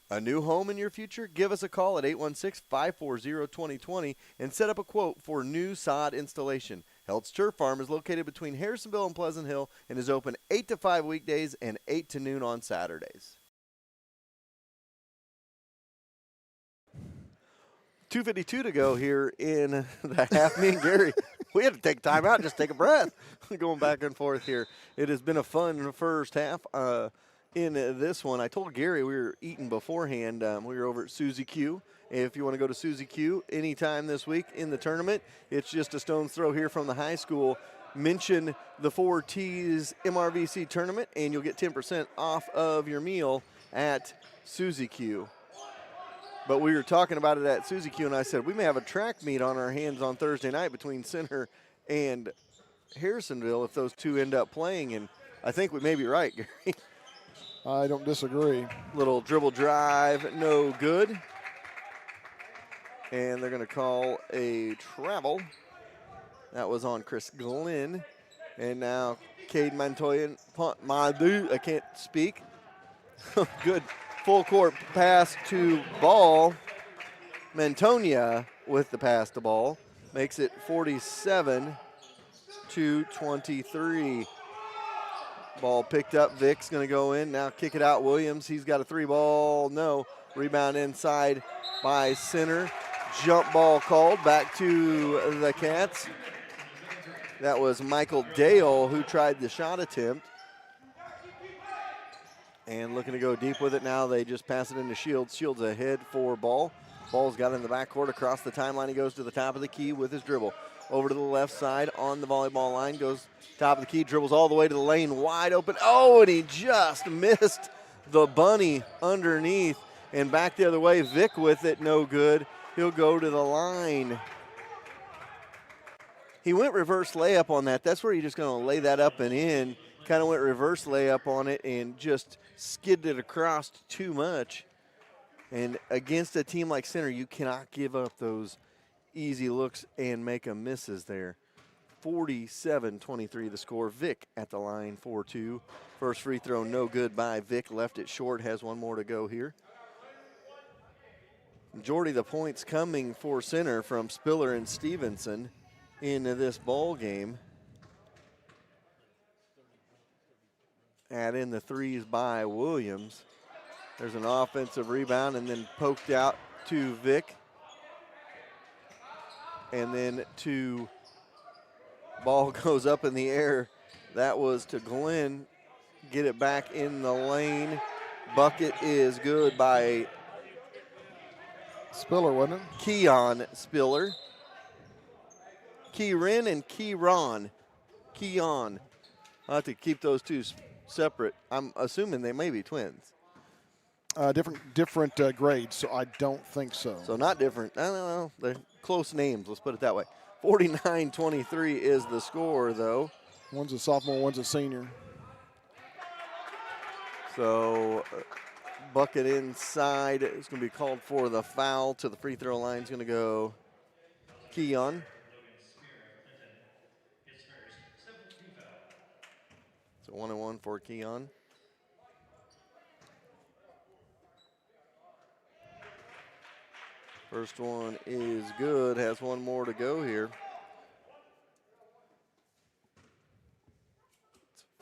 Speaker 1: A new home in your future? Give us a call at 816-540-2020 and set up a quote for new sod installation. Heltz Turf Farm is located between Harrisonville and Pleasant Hill and is open 8 to 5 weekdays and 8 to noon on Saturdays. 2:52 to go here in the half. Me and Gary, we had to take time out, just take a breath. Going back and forth here. It has been a fun first half. In this one, I told Gary we were eating beforehand. We were over at Suzy Q. If you want to go to Suzy Q anytime this week in the tournament, it's just a stone's throw here from the high school. Mention the 4T's MRVC tournament, and you'll get 10% off of your meal at Suzy Q. But we were talking about it at Suzy Q, and I said we may have a track meet on our hands on Thursday night between Center and Harrisonville if those two end up playing, and I think we may be right, Gary.
Speaker 2: I don't disagree.
Speaker 1: Little dribble drive, no good. And they're going to call a travel. That was on Chris Glenn. And now Cade Montoya, Madu, I can't speak. Good full court pass to Ball. Mantonia with the pass to Ball. Makes it 47-23. Ball picked up. Vic's going to go in. Now kick it out. Williams, he's got a 3-ball. No. Rebound inside by center. Jump ball called back to the Cats. That was Michael Dale who tried the shot attempt. And looking to go deep with it now. They just pass it into Shields. Shields ahead for Ball. Ball's got it in the backcourt across the timeline. He goes to the top of the key with his dribble. Over to the left side on the volleyball line. Goes top of the key, dribbles all the way to the lane, wide open. Oh, and he just missed the bunny underneath. And back the other way, Vic with it, no good. He'll go to the line. He went reverse layup on that. That's where you're just going to lay that up and in. Kind of went reverse layup on it and just skidded it across too much. And against a team like Center, you cannot give up those easy looks and make them misses there. 47-23 the score. Vic at the line for 2. First free throw no good by Vic. Left it short. Has one more to go here. Majority of the points coming for Center from Spiller and Stevenson in this ball game. Add in the threes by Williams. There's an offensive rebound and then poked out to Vic. And then to ball goes up in the air. That was to Glenn. Get it back in the lane. Bucket is good by
Speaker 2: Spiller, wasn't it?
Speaker 1: Keon Spiller. Keyrin and Keyron. Keon. I'll have to keep those two separate. I'm assuming they may be twins.
Speaker 2: Different grades, so I don't think so.
Speaker 1: So not different. I don't know. They're close names. Let's put it that way. 49-23 is the score, though.
Speaker 2: One's a sophomore, one's a senior.
Speaker 1: So bucket inside. It's going to be called for the foul. To the free throw line is going to go Keon. So 1-1 for Keon. First one is good. Has one more to go here.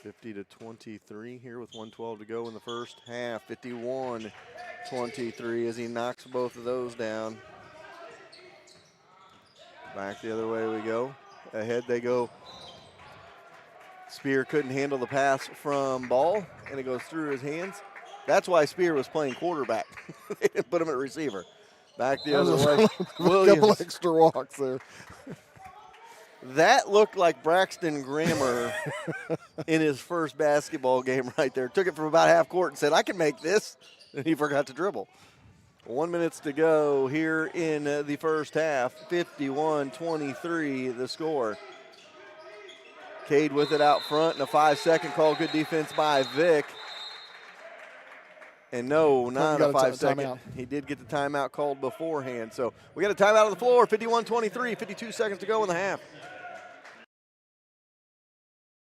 Speaker 1: It's 50-23 here with 1:12 to go in the first half. 51-23 as he knocks both of those down. Back the other way we go. Ahead they go. Spear couldn't handle the pass from Ball, and it goes through his hands. That's why Spear was playing quarterback. They didn't put him at receiver. Back the other way.
Speaker 2: A couple extra walks there.
Speaker 1: That looked like Braxton Grammer in his first basketball game right there. Took it from about half court and said, I can make this. And he forgot to dribble. 1 minute to go here in the first half. 51-23 the score. Cade with it out front and a 5-second call. Good defense by Vic. And no, not a 5-second. He did get the timeout called beforehand. So we got a timeout on the floor. 51-23, 52 seconds to go in the half.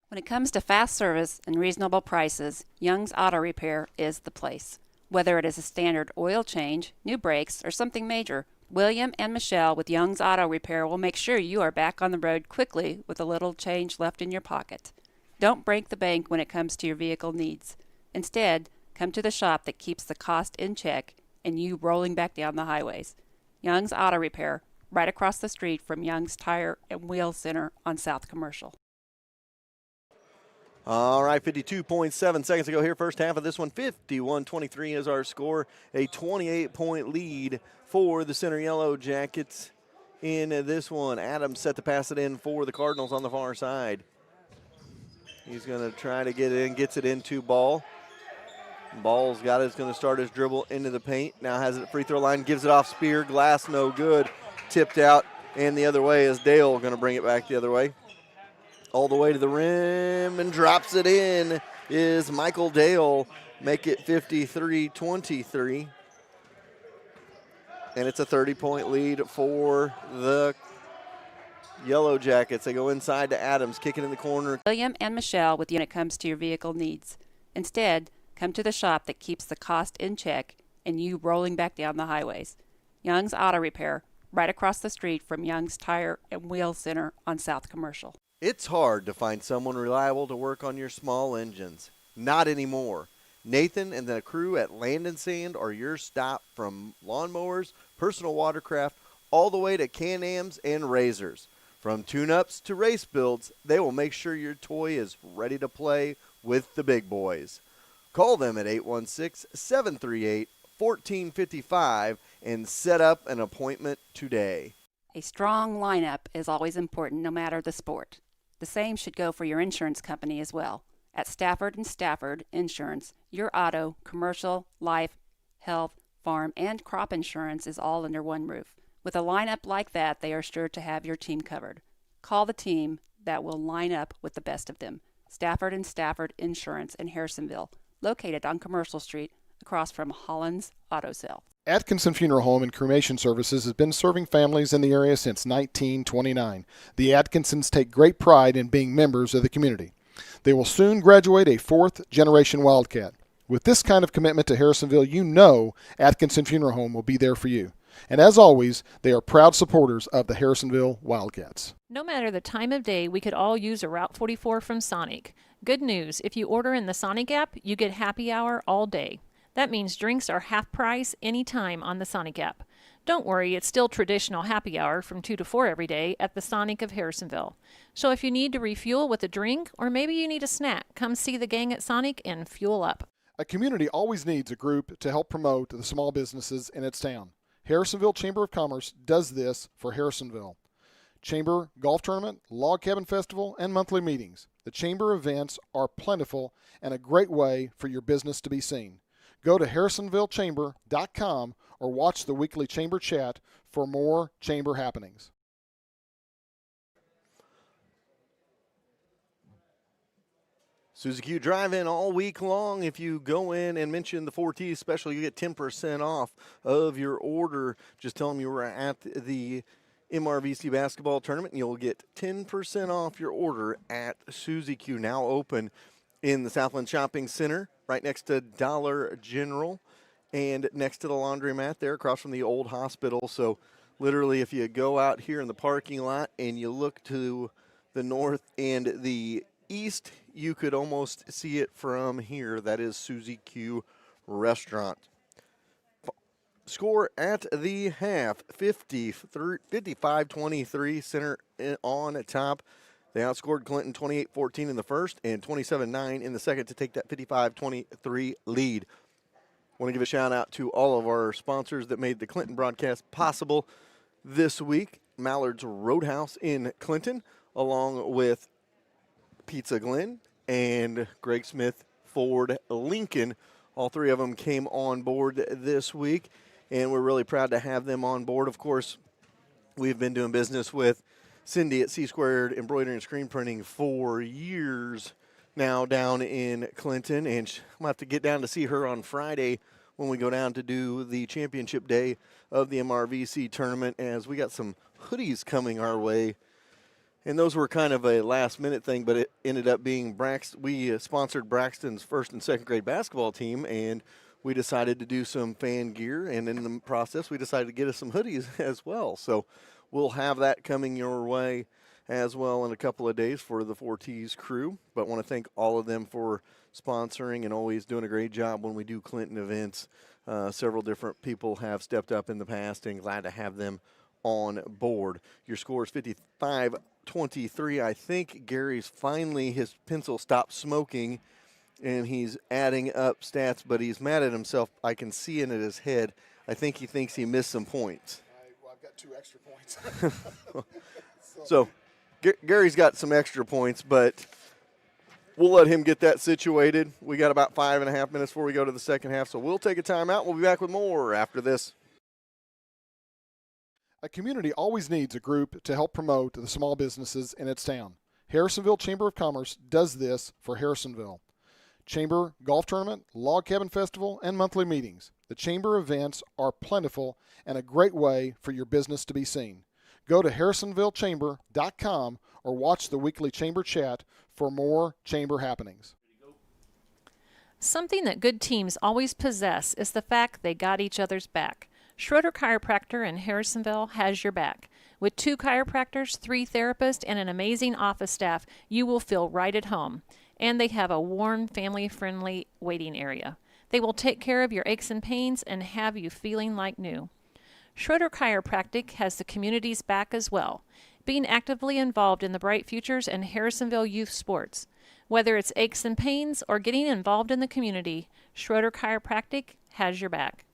Speaker 10: When it comes to fast service and reasonable prices, Young's Auto Repair is the place. Whether it is a standard oil change, new brakes, or something major, William and Michelle with Young's Auto Repair will make sure you are back on the road quickly with a little change left in your pocket. Don't break the bank when it comes to your vehicle needs. Instead, come to the shop that keeps the cost in check and you rolling back down the highways. Young's Auto Repair, right across the street from Young's Tire and Wheel Center on South Commercial.
Speaker 1: All right, 52.7 seconds to go here. First half of this one, 51-23 is our score. A 28-point lead for the Center Yellow Jackets in this one. Adams set to pass it in for the Cardinals on the far side. He's going to try to get it in, gets it into Ball. Ball's got it. It's going to start his dribble into the paint. Now has it at free throw line, gives it off Spear. Glass no good. Tipped out, and the other way is Dale going to bring it back the other way. All the way to the rim and drops it in is Michael Dale. Make it 53-23. And it's a 30-point lead for the Yellow Jackets. They go inside to Adams, kicking in the corner.
Speaker 10: William and Michelle with you when it comes to your vehicle needs. Instead, come to the shop that keeps the cost in check and you rolling back down the highways. Young's Auto Repair, right across the street from Young's Tire and Wheel Center on South Commercial.
Speaker 1: It's hard to find someone reliable to work on your small engines. Not anymore. Nathan and the crew at Land & Sand are your stop from lawnmowers, personal watercraft, all the way to Can-Ams and razors. From tune-ups to race builds, they will make sure your toy is ready to play with the big boys. Call them at 816-738-1455 and set up an appointment today.
Speaker 10: A strong lineup is always important no matter the sport. The same should go for your insurance company as well. At Stafford & Stafford Insurance, your auto, commercial, life, health, farm, and crop insurance is all under one roof. With a lineup like that, they are sure to have your team covered. Call the team that will line up with the best of them. Stafford & Stafford Insurance in Harrisonville, located on Commercial Street across from Holland's Auto Sale.
Speaker 2: Atkinson Funeral Home and Cremation Services has been serving families in the area since 1929. The Atkinsons take great pride in being members of the community. They will soon graduate a fourth-generation Wildcat. With this kind of commitment to Harrisonville, you know Atkinson Funeral Home will be there for you. And as always, they are proud supporters of the Harrisonville Wildcats.
Speaker 11: No matter the time of day, we could all use a Route 44 from Sonic. Good news, if you order in the Sonic app, you get happy hour all day. That means drinks are half price anytime on the Sonic app. Don't worry, it's still traditional happy hour from 2 to 4 every day at the Sonic of Harrisonville. So if you need to refuel with a drink or maybe you need a snack, come see the gang at Sonic and fuel up.
Speaker 2: A community always needs a group to help promote the small businesses in its town. Harrisonville Chamber of Commerce does this for Harrisonville. Chamber Golf Tournament, Log Cabin Festival, and monthly meetings. The Chamber events are plentiful and a great way for your business to be seen. Go to harrisonvillechamber.com or watch the weekly Chamber chat for more Chamber happenings.
Speaker 1: Suzy Q Drive-In all week long. If you go in and mention the 4T special, you get 10% off of your order. Just tell them you were at the MRVC basketball tournament, and you'll get 10% off your order at Suzy Q, now open in the Southland Shopping Center, right next to Dollar General and next to the laundromat there across from the old hospital. So literally if you go out here in the parking lot and you look to the north and the east, you could almost see it from here. That is Suzy Q Restaurant. Score at the half, 55-23, Center on top. They outscored Clinton 28-14 in the first and 27-9 in the second to take that 55-23 lead. Want to give a shout out to all of our sponsors that made the Clinton broadcast possible this week. Mallard's Roadhouse in Clinton, along with Pizza Glen and Greg Smith Ford Lincoln. All three of them came on board this week, and we're really proud to have them on board. Of course, we've been doing business with Cindy at C-Squared Embroidery and Screen Printing for years now down in Clinton, and I'm going to have to get down to see her on Friday when we go down to do the championship day of the MRVC tournament, as we got some hoodies coming our way. And those were kind of a last-minute thing, but it ended up being we sponsored Braxton's first and second grade basketball team, and we decided to do some fan gear, and in the process, we decided to get us some hoodies as well. So we'll have that coming your way as well in a couple of days for the 4Ts crew. But want to thank all of them for sponsoring and always doing a great job when we do Clinton events. Several different people have stepped up in the past, and glad to have them on board. Your score is 55-23. I think Gary's finally, his pencil stopped smoking, and he's adding up stats, but he's mad at himself. I can see it in his head. I think he thinks he missed some points.
Speaker 2: Well, I've got 2 extra points.
Speaker 1: So Gary's got some extra points, but we'll let him get that situated. We got about 5.5 minutes before we go to the second half, so we'll take a timeout. We'll be back with more after this.
Speaker 2: A community always needs a group to help promote the small businesses in its town. Harrisonville Chamber of Commerce does this for Harrisonville. Chamber Golf Tournament, Log Cabin Festival, and monthly meetings. The Chamber events are plentiful and a great way for your business to be seen. Go to harrisonvillechamber.com or watch the weekly Chamber chat for more Chamber happenings.
Speaker 11: Something that good teams always possess is the fact they got each other's back. Schroeder Chiropractor in Harrisonville has your back. With 2 chiropractors, 3 therapists, and an amazing office staff, you will feel right at home. And they have a warm, family-friendly waiting area. They will take care of your aches and pains and have you feeling like new. Schroeder Chiropractic has the community's back as well, being actively involved in the Bright Futures and Harrisonville youth sports. Whether it's aches and pains or getting involved in the community, Schroeder Chiropractic has your back.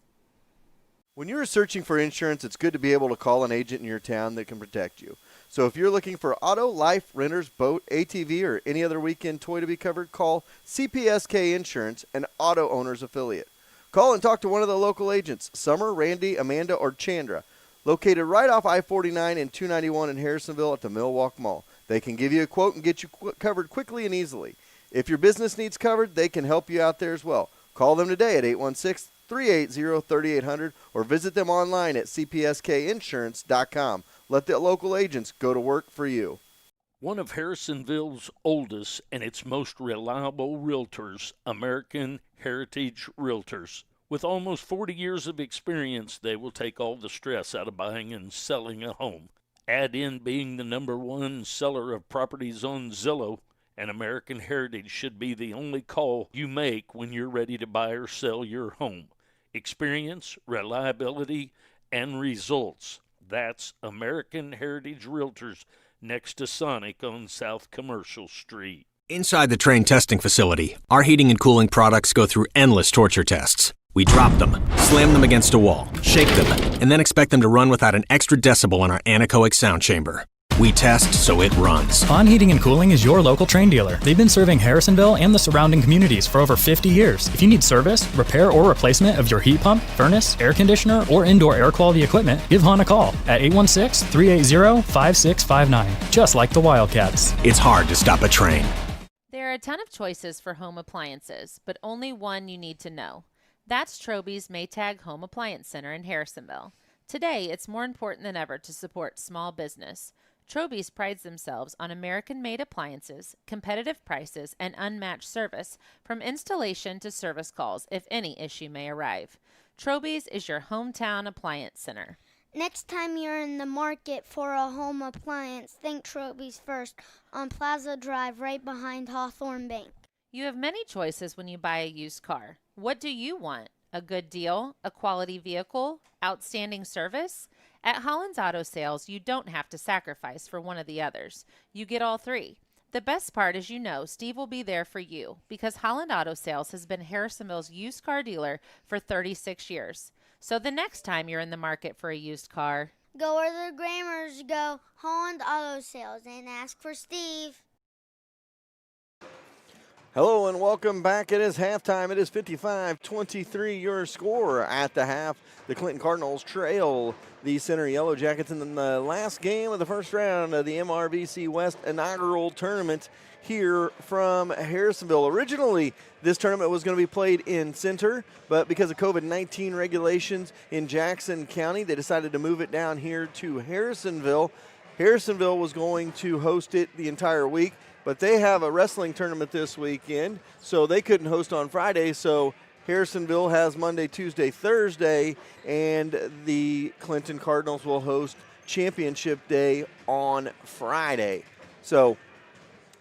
Speaker 1: When you're searching for insurance, it's good to be able to call an agent in your town that can protect you. So if you're looking for auto, life, renters, boat, ATV, or any other weekend toy to be covered, call CPSK Insurance, an auto owner's affiliate. Call and talk to one of the local agents, Summer, Randy, Amanda, or Chandra, located right off I-49 and 291 in Harrisonville at the Millwalk Mall. They can give you a quote and get you covered quickly and easily. If your business needs covered, they can help you out there as well. Call them today at 816-380-3800 or visit them online at cpskinsurance.com. Let the local agents go to work for you.
Speaker 5: One of Harrisonville's oldest and its most reliable realtors, American Heritage Realtors. With almost 40 years of experience, they will take all the stress out of buying and selling a home. Add in being the #1 seller of properties on Zillow, and American Heritage should be the only call you make when you're ready to buy or sell your home. Experience, reliability, and results. That's American Heritage Realtors next to Sonic on South Commercial Street.
Speaker 12: Inside the Train testing facility, our heating and cooling products go through endless torture tests. We drop them, slam them against a wall, shake them, and then expect them to run without an extra decibel in our anechoic sound chamber. We test so it runs.
Speaker 13: On Heating and Cooling is your local Train dealer. They've been serving Harrisonville and the surrounding communities for over 50 years. If you need service, repair, or replacement of your heat pump, furnace, air conditioner, or indoor air quality equipment, give Hahn a call at 816-380-5659, just like the Wildcats.
Speaker 12: It's hard to stop a train.
Speaker 3: There are a ton of choices for home appliances, but only one you need to know. That's Troby's Maytag Home Appliance Center in Harrisonville. Today, it's more important than ever to support small business. Troby's prides themselves on American-made appliances, competitive prices, and unmatched service, from installation to service calls if any issue may arrive. Troby's is your hometown appliance center.
Speaker 4: Next time you're in the market for a home appliance, think Troby's first on Plaza Drive right behind Hawthorne Bank.
Speaker 3: You have many choices when you buy a used car. What do you want? A good deal? A quality vehicle? Outstanding service? At Holland's Auto Sales, you don't have to sacrifice for one of the others. You get all three. The best part is Steve will be there for you because Holland Auto Sales has been Harrisonville's used car dealer for 36 years. So the next time you're in the market for a used car,
Speaker 4: go where the Grammars go, Holland Auto Sales, and ask for Steve.
Speaker 1: Hello and welcome back. It is halftime. It is 55-23 your score at the half. The Clinton Cardinals trail the Center Yellow Jackets in the last game of the first round of the MRVC West inaugural tournament here from Harrisonville. Originally, this tournament was going to be played in Center, but because of COVID-19 regulations in Jackson County, they decided to move it down here to Harrisonville. Harrisonville was going to host it the entire week, but they have a wrestling tournament this weekend, so they couldn't host on Friday. So Harrisonville has Monday, Tuesday, Thursday, and the Clinton Cardinals will host Championship Day on Friday. So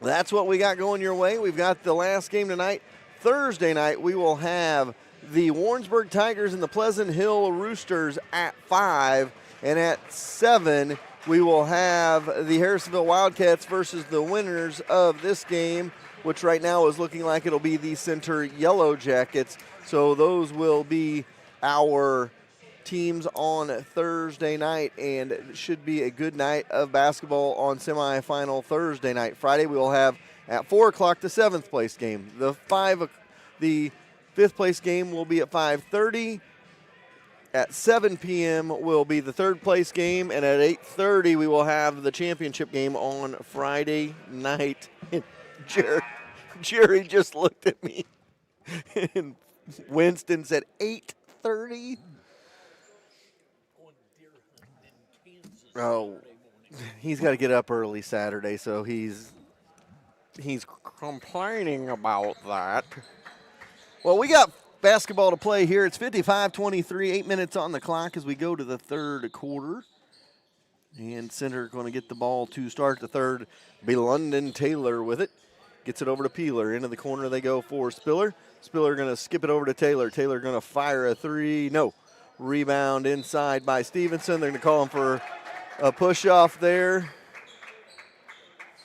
Speaker 1: that's what we got going your way. We've got the last game tonight. Thursday night, we will have the Warrensburg Tigers and the Pleasant Hill Roosters at 5, and at 7, we will have the Harrisonville Wildcats versus the winners of this game, which right now is looking like it'll be the Center Yellow Jackets. So those will be our teams on Thursday night, and it should be a good night of basketball on semifinal Thursday night. Friday we will have at 4 o'clock the 7th place game. The 5th place game will be at 5:30. At 7 p.m. will be the 3rd place game, and at 8:30 we will have the championship game on Friday night. Jerry just looked at me and Winston said 8:30. Oh, he's got to get up early Saturday, so he's complaining about that. Well, we got basketball to play here. It's 55-23, 8 minutes on the clock as we go to the third quarter. And center going to get the ball to start the third. Be London Taylor with it. Gets it over to Peeler. Into the corner they go for Spiller. Spiller going to skip it over to Taylor. Taylor going to fire a three. No. Rebound inside by Stevenson. They're going to call him for a push-off there.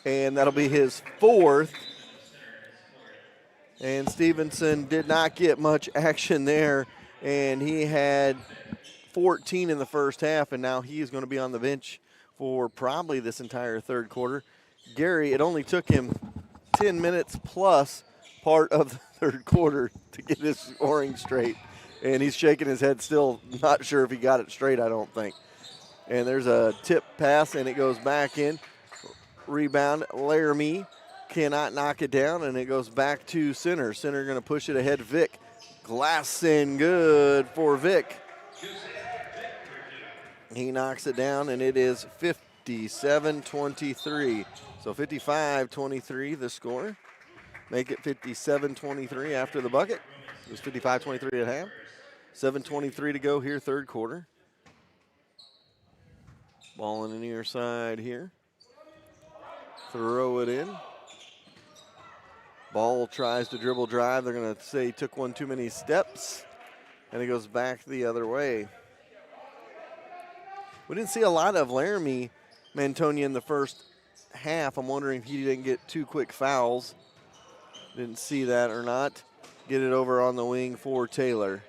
Speaker 1: And that'll be his fourth. And Stevenson did not get much action there. And he had 14 in the first half, and now he is going to be on the bench for probably this entire third quarter. Gary, it only took him 10 minutes plus part of the third quarter to get his scoring straight. And he's shaking his head still, not sure if he got it straight, I don't think. And there's a tip pass, and it goes back in. Rebound, Laramie cannot knock it down, and it goes back to center. Center going to push it ahead, Vic. Glass in good for Vic. He knocks it down, and it is 57-23. So 55-23 the score. Make it 57-23 after the bucket. It was 55-23 at half. 7:23 to go here, third quarter. Ball on the near side here. Throw it in. Ball tries to dribble drive. They're going to say he took one too many steps, and it goes back the other way. We didn't see a lot of Laramie Mantonia in the first half. I'm wondering if he didn't get two quick fouls. Didn't see that or not. Get it over on the wing for Taylor.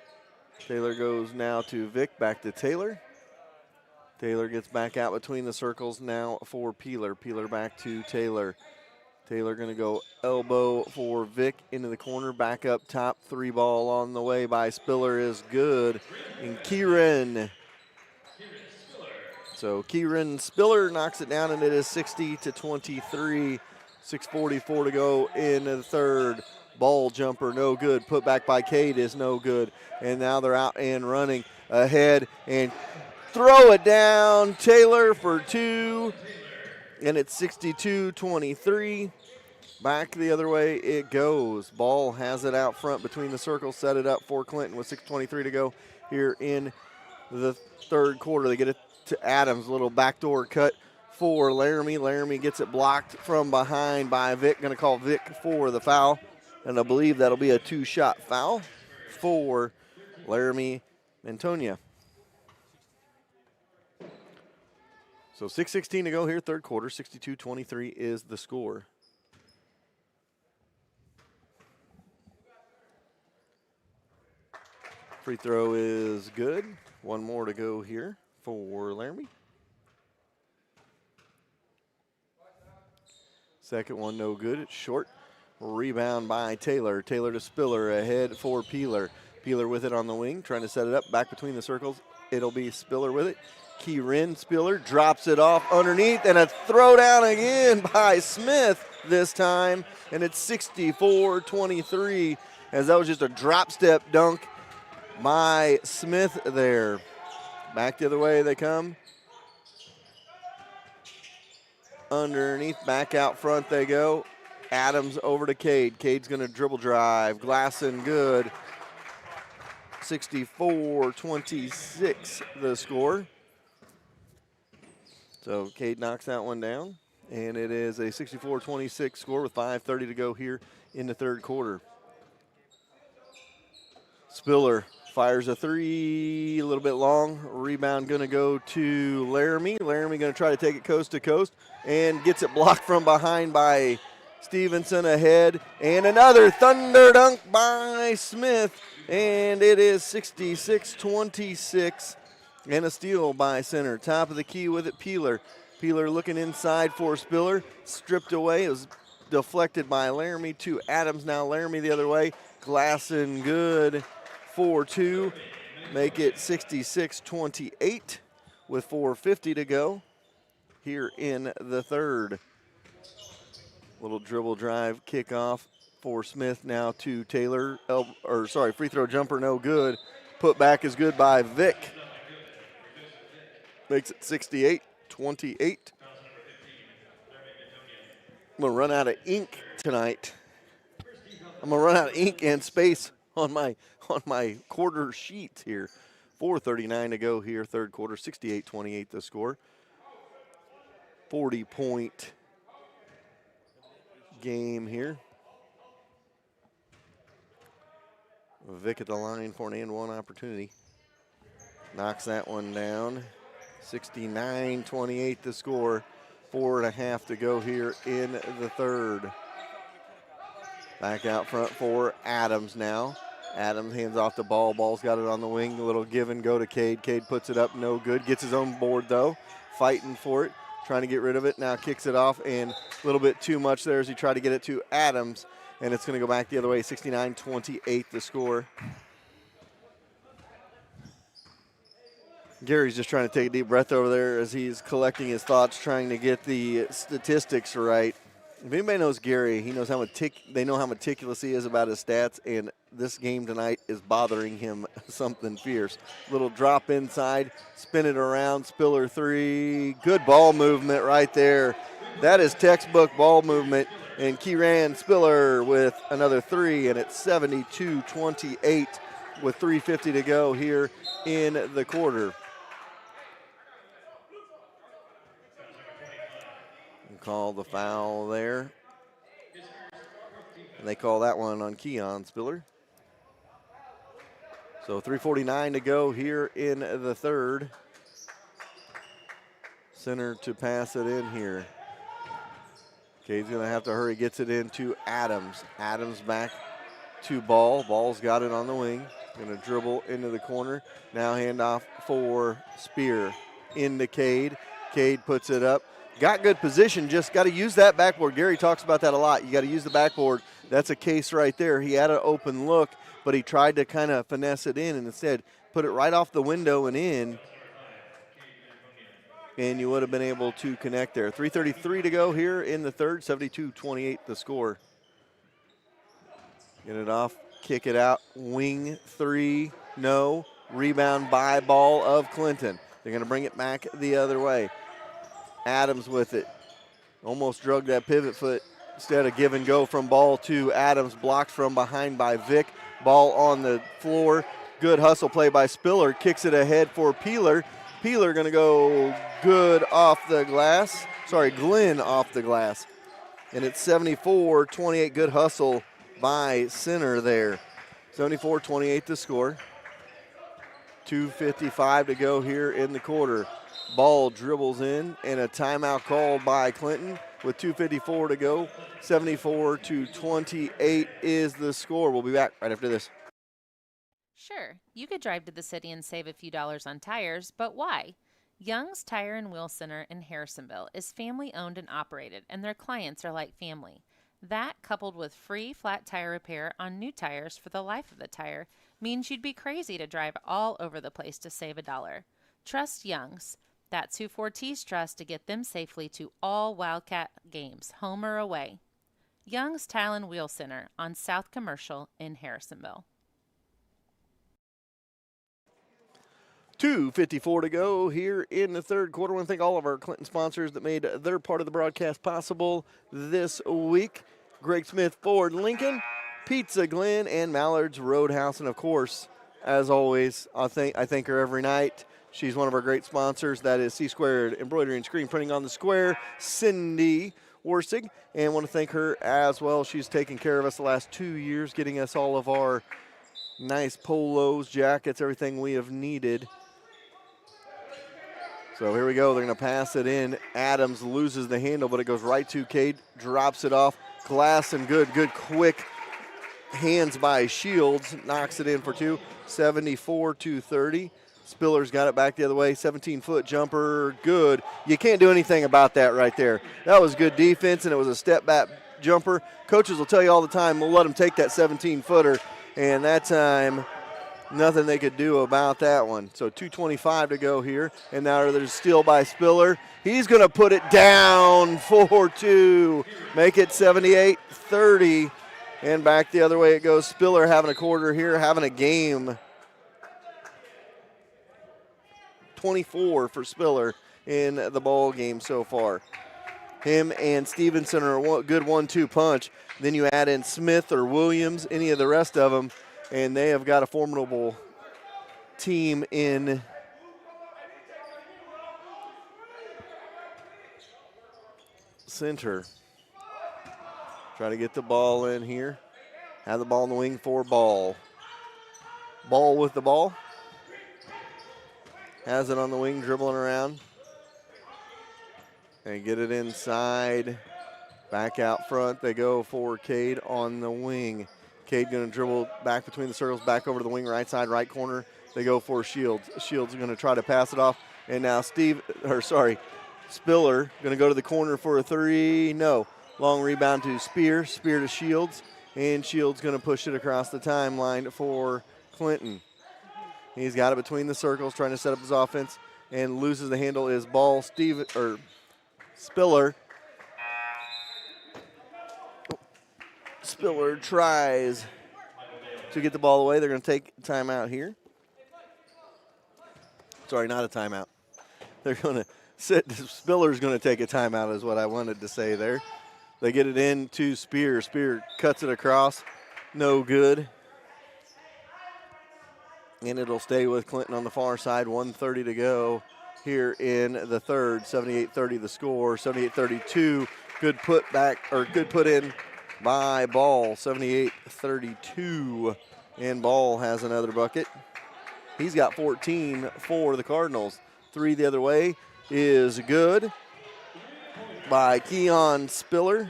Speaker 1: Taylor goes now to Vic, back to Taylor. Taylor gets back out between the circles now for Peeler. Peeler back to Taylor. Taylor going to go elbow for Vic into the corner, back up top. Three ball on the way by Spiller is good. And Kieran. So Kieran Spiller knocks it down, and it is 60-23. 6:44 to go in the third. Ball jumper, no good. Put back by Cade is no good. And now they're out and running ahead and throw it down. Taylor for two. And it's 62-23. Back the other way it goes. Ball has it out front between the circles. Set it up for Clinton with 6:23 to go here in the third quarter. They get it to Adams. A little backdoor cut for Laramie. Laramie gets it blocked from behind by Vic. Going to call Vic for the foul. And I believe that'll be a two-shot foul for Laramie Mantonia. So 6:16 to go here, third quarter. 62-23 is the score. Free throw is good. One more to go here for Laramie. Second one no good. It's short. Rebound by Taylor. Taylor to Spiller, ahead for Peeler. Peeler with it on the wing, trying to set it up back between the circles. It'll be Spiller with it. Kieran Spiller drops it off underneath, and a throwdown again by Smith this time, and it's 64-23, as that was just a drop step dunk by Smith there. Back the other way they come. Underneath, back out front they go. Adams over to Cade. Cade's going to dribble drive. Glasson good. 64-26 the score. So Cade knocks that one down. And it is a 64-26 score with 5:30 to go here in the third quarter. Spiller fires a three, a little bit long. Rebound going to go to Laramie. Laramie going to try to take it coast to coast and gets it blocked from behind by Stevenson ahead. And another thunder dunk by Smith. And it is 66-26 and a steal by center. Top of the key with it, Peeler. Peeler looking inside for Spiller. Stripped away. It was deflected by Laramie to Adams. Now Laramie the other way. Glasson good. 4-2, make it 66-28 with 4:50 to go here in the third. Little dribble drive kickoff for Smith now to Taylor. Free throw jumper no good. Put back is good by Vic. Makes it 68-28. I'm going to run out of ink tonight. I'm going to run out of ink and space on my quarter sheet here. 4:39 to go here, third quarter, 68-28 the score. 40-point game here. Vic at the line for an and one opportunity. Knocks that one down. 69-28 the score. 4.5 to go here in the third. Back out front for Adams now. Adams hands off the ball. Ball's got it on the wing. A little give and go to Cade. Cade puts it up, no good. Gets his own board though. Fighting for it, trying to get rid of it. Now kicks it off, and a little bit too much there as he tried to get it to Adams. And it's going to go back the other way. 69-28 the score. Gary's just trying to take a deep breath over there as he's collecting his thoughts, trying to get the statistics right. If anybody knows Gary, he knows they know how meticulous he is about his stats, and this game tonight is bothering him something fierce. Little drop inside, spin it around, Spiller three. Good ball movement right there. That is textbook ball movement, and Kieran Spiller with another three, and it's 72-28 with 3:50 to go here in the quarter. Call the foul there. And they call that one on Keon Spiller. So 3:49 to go here in the third. Center to pass it in here. Cade's going to have to hurry, gets it into Adams. Adams back to Ball. Ball's got it on the wing. Going to dribble into the corner. Now handoff for Spear into Cade. Cade puts it up. Got good position, just got to use that backboard. Gary talks about that a lot. You got to use the backboard. That's a case right there. He had an open look, but he tried to kind of finesse it in and instead put it right off the window and in, and you would have been able to connect there. 3:33 to go here in the third, 72-28 the score. Get it off, kick it out, wing three, no. Rebound by Ball of Clinton. They're going to bring it back the other way. Adams with it. Almost drug that pivot foot. Instead of give and go from Ball to Adams. Blocked from behind by Vic. Ball on the floor. Good hustle play by Spiller. Kicks it ahead for Peeler. Peeler going to go good off the glass. Sorry, Glenn off the glass. And it's 74-28. Good hustle by center there. 74-28 to score. 2:55 to go here in the quarter. Ball dribbles in, and a timeout called by Clinton with 2:54 to go. 74-28 is the score. We'll be back right after this.
Speaker 3: Sure, you could drive to the city and save a few dollars on tires, but why? Young's Tire and Wheel Center in Harrisonville is family owned and operated, and their clients are like family. That, coupled with free flat tire repair on new tires for the life of the tire, means you'd be crazy to drive all over the place to save $1. Trust Young's. That's who Fortis trusts to get them safely to all Wildcat games, home or away. Young's Tile and Wheel Center on South Commercial in Harrisonville.
Speaker 1: 2:54 to go here in the third quarter. I want to thank all of our Clinton sponsors that made their part of the broadcast possible this week. Greg Smith Ford Lincoln, Pizza Glen, and Mallard's Roadhouse. And of course, as always, I thank her every night. She's one of our great sponsors. That is C-Squared Embroidery and Screen Printing on the Square, Cindy Worsig. And I want to thank her as well. She's taken care of us the last 2 years, getting us all of our nice polos, jackets, everything we have needed. So here we go. They're going to pass it in. Adams loses the handle, but it goes right to Cade. Drops it off. Glass and good quick hands by Shields. Knocks it in for two. 74-30. Spiller's got it back the other way. 17-foot jumper. Good. You can't do anything about that right there. That was good defense, and it was a step-back jumper. Coaches will tell you all the time, we'll let them take that 17-footer. And that time, nothing they could do about that one. So 2:25 to go here. And now there's a steal by Spiller. He's going to put it down for two. Make it 78-30. And back the other way it goes. Spiller having a quarter here, having a game. 24 for Spiller in the ball game so far. Him and Stevenson are a good 1-2 punch. Then you add in Smith or Williams, any of the rest of them, and they have got a formidable team in Center. Try to get the ball in here. Have the ball in the wing for Ball. Ball with the ball. Has it on the wing, dribbling around. And get it inside. Back out front. They go for Cade on the wing. Cade going to dribble back between the circles, back over to the wing, right side, right corner. They go for Shields. Shields going to try to pass it off. And now Spiller going to go to the corner for a three. No. Long rebound to Spear. Spear to Shields. And Shields going to push it across the timeline for Clinton. He's got it between the circles, trying to set up his offense, and loses the handle. Is Ball. Spiller. Spiller tries to get the ball away. They're going to take timeout here. Sorry, not a timeout. They're going to Spiller's going to take a timeout is what I wanted to say there. They get it in to Spear. Spear cuts it across. No good. And it'll stay with Clinton on the far side. 1:30 to go here in the third. 78-30 the score. 78-32. Good put in by Ball. 78-32. And Ball has another bucket. He's got 14 for the Cardinals. 3 the other way is good by Keon Spiller.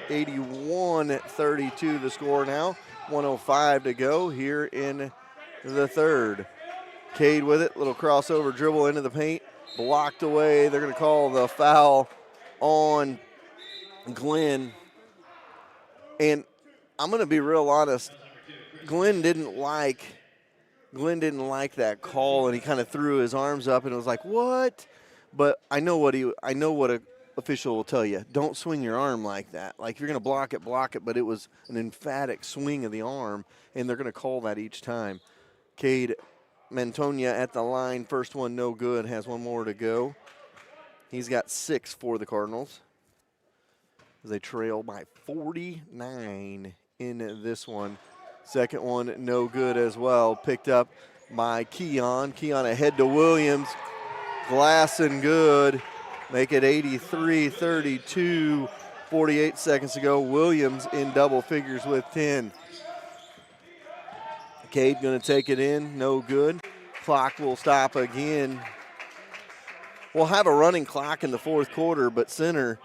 Speaker 1: 81-32 the score now. 1:05 to go here in the third. Cade with it. Little crossover dribble into the paint. Blocked away. They're going to call the foul on Glenn. And I'm going to be real honest. Glenn didn't like that call, and he kind of threw his arms up and was like, "What?" But I know what a official will tell you. Don't swing your arm like that. Like, if you're going to block it, block it. But it was an emphatic swing of the arm, and they're going to call that each time. Cade Mantonia at the line. First one no good. Has one more to go. He's got 6 for the Cardinals. They trail by 49 in this one. Second one no good as well. Picked up by Keon. Keon ahead to Williams. Glass and good. Make it 83-32. 48 seconds to go. Williams in double figures with 10. Cade going to take it in. No good. Clock will stop again. We'll have a running clock in the fourth quarter, but Center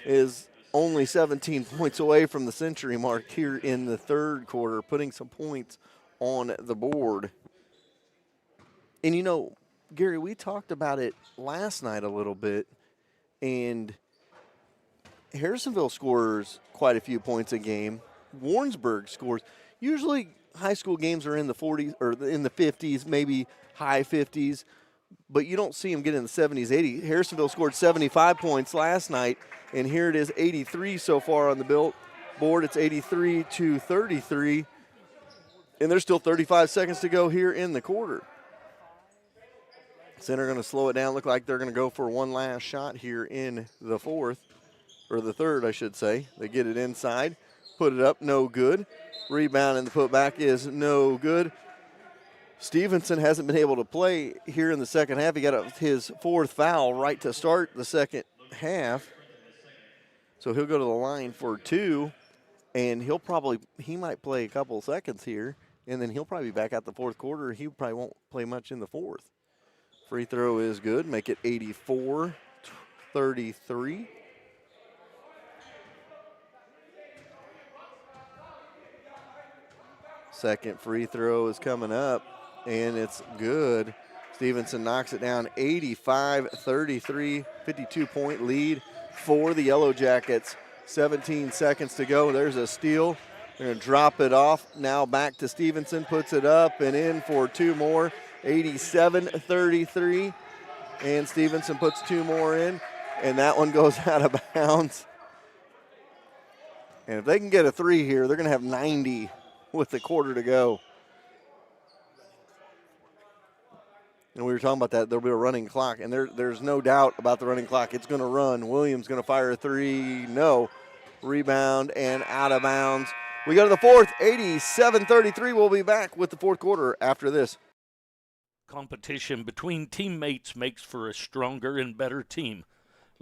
Speaker 1: is only 17 points away from the century mark here in the third quarter, putting some points on the board. And, you know, Gary, we talked about it last night a little bit, and Harrisonville scores quite a few points a game. Warrensburg scores. Usually high school games are in the 40s or in the 50s, maybe high 50s, but you don't see them get in the 70s, 80s. Harrisonville scored 75 points last night, and here it is 83 so far on the board. It's 83-33, and there's still 35 seconds to go here in the quarter. Center going to slow it down. Look like they're going to go for one last shot here in the the third, I should say. They get it inside, put it up, no good. Rebound and the putback is no good. Stevenson hasn't been able to play here in the second half. He got his 4th foul right to start the second half. So he'll go to the line for 2, and he might play a couple of seconds here, and then he'll probably be back out the fourth quarter. He probably won't play much in the fourth. Free throw is good. Make it 84-33. Second free throw is coming up, and it's good. Stevenson knocks it down. 85-33, 52-point lead for the Yellow Jackets. 17 seconds to go. There's a steal. They're going to drop it off. Now back to Stevenson. Puts it up and in for 2 more. 87-33. And Stevenson puts 2 more in. And that one goes out of bounds. And if they can get a 3 here, they're going to have 90 with a quarter to go. And we were talking about that. There'll be a running clock, and there's no doubt about the running clock. It's going to run. Williams going to fire a 3. No. Rebound and out of bounds. We go to the fourth, 87-33. We'll be back with the fourth quarter after this.
Speaker 5: Competition between teammates makes for a stronger and better team.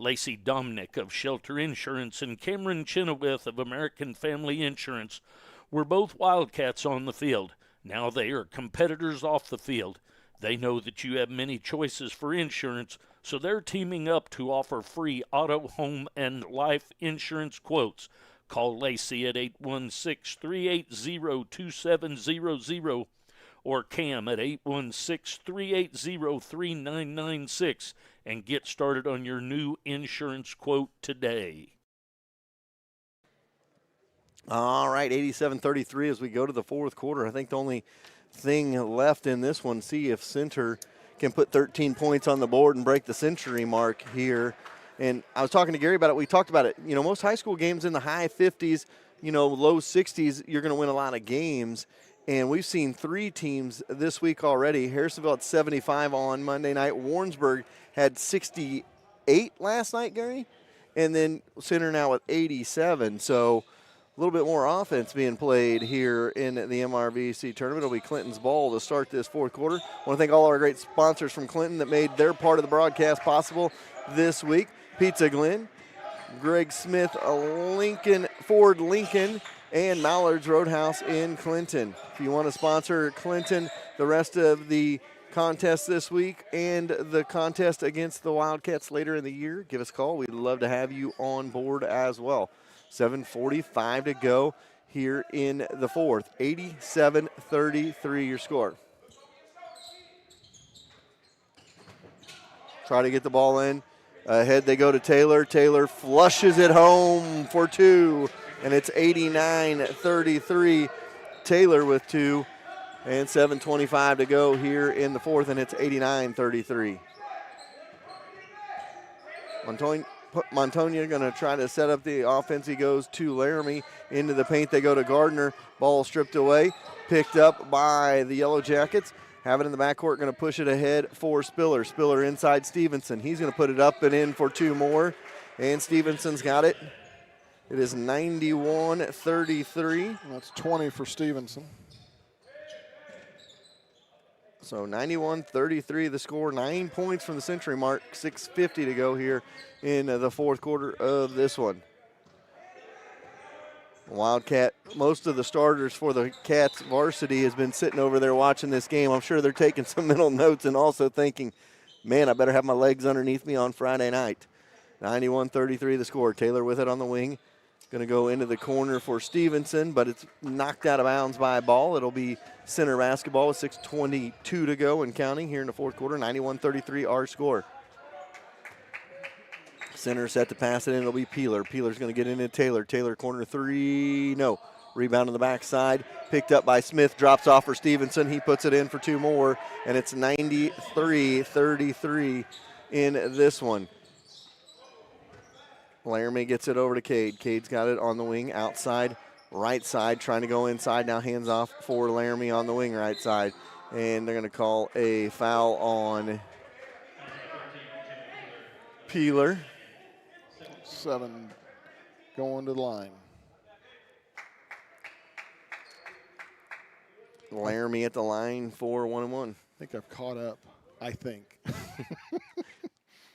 Speaker 5: Lacey Dominick of Shelter Insurance and Cameron Chenoweth of American Family Insurance were both Wildcats on the field. Now they are competitors off the field. They know that you have many choices for insurance, so they're teaming up to offer free auto, home, and life insurance quotes. Call Lacey at 816-380-2700 or Cam at 816-380-3996 and get started on your new insurance quote today.
Speaker 1: All right, 87-33 as we go to the fourth quarter. I think the only thing left in this one, see if Center can put 13 points on the board and break the century mark here. And I was talking to Gary about it. We talked about it. You know, most high school games in the high 50s, low 60s, you're going to win a lot of games. And we've seen 3 teams this week already. Harrisonville at 75 on Monday night. Warrensburg had 68 last night, Gary. And then Center now with 87. So a little bit more offense being played here in the MRVC tournament. It'll be Clinton's ball to start this fourth quarter. I want to thank all our great sponsors from Clinton that made their part of the broadcast possible this week. Pizza Glen, Greg Smith, Ford Lincoln, and Mallard's Roadhouse in Clinton. If you want to sponsor Clinton, the rest of the contest this week and the contest against the Wildcats later in the year, give us a call. We'd love to have you on board as well. 7:45 to go here in the fourth. 87-33 your score. Try to get the ball in. Ahead they go to Taylor. Taylor flushes it home for 2, and it's 89-33. Taylor with 2, and 7:25 to go here in the fourth, and it's 89-33. Montonia going to try to set up the offense. He goes to Laramie into the paint. They go to Gardner. Ball stripped away, picked up by the Yellow Jackets. Have it in the backcourt, going to push it ahead for Spiller. Spiller inside Stevenson. He's going to put it up and in for 2 more, and Stevenson's got it. It is 91-33.
Speaker 2: That's 20 for Stevenson.
Speaker 1: So 91-33 the score, 9 points from the century mark, 6:50 to go here in the fourth quarter of this one. Wildcat, most of the starters for the Cats varsity has been sitting over there watching this game. I'm sure they're taking some mental notes and also thinking, man, I better have my legs underneath me on Friday night. 91-33 the score. Taylor with it on the wing. Going to go into the corner for Stevenson, but it's knocked out of bounds by a ball. It'll be Center basketball with 6:22 to go and counting here in the fourth quarter. 91-33 our score. Center set to pass it in. It'll be Peeler. Peeler's going to get into Taylor. Taylor corner 3. No. Rebound on the backside. Picked up by Smith. Drops off for Stevenson. He puts it in for 2 more, and it's 93-33 in this one. Laramie gets it over to Cade. Cade's got it on the wing, outside, right side, trying to go inside. Now hands off for Laramie on the wing, right side. And they're going to call a foul on Peeler.
Speaker 2: 7 going to the line.
Speaker 1: Laramie at the line for 1-1.
Speaker 2: I think I've caught up, I think.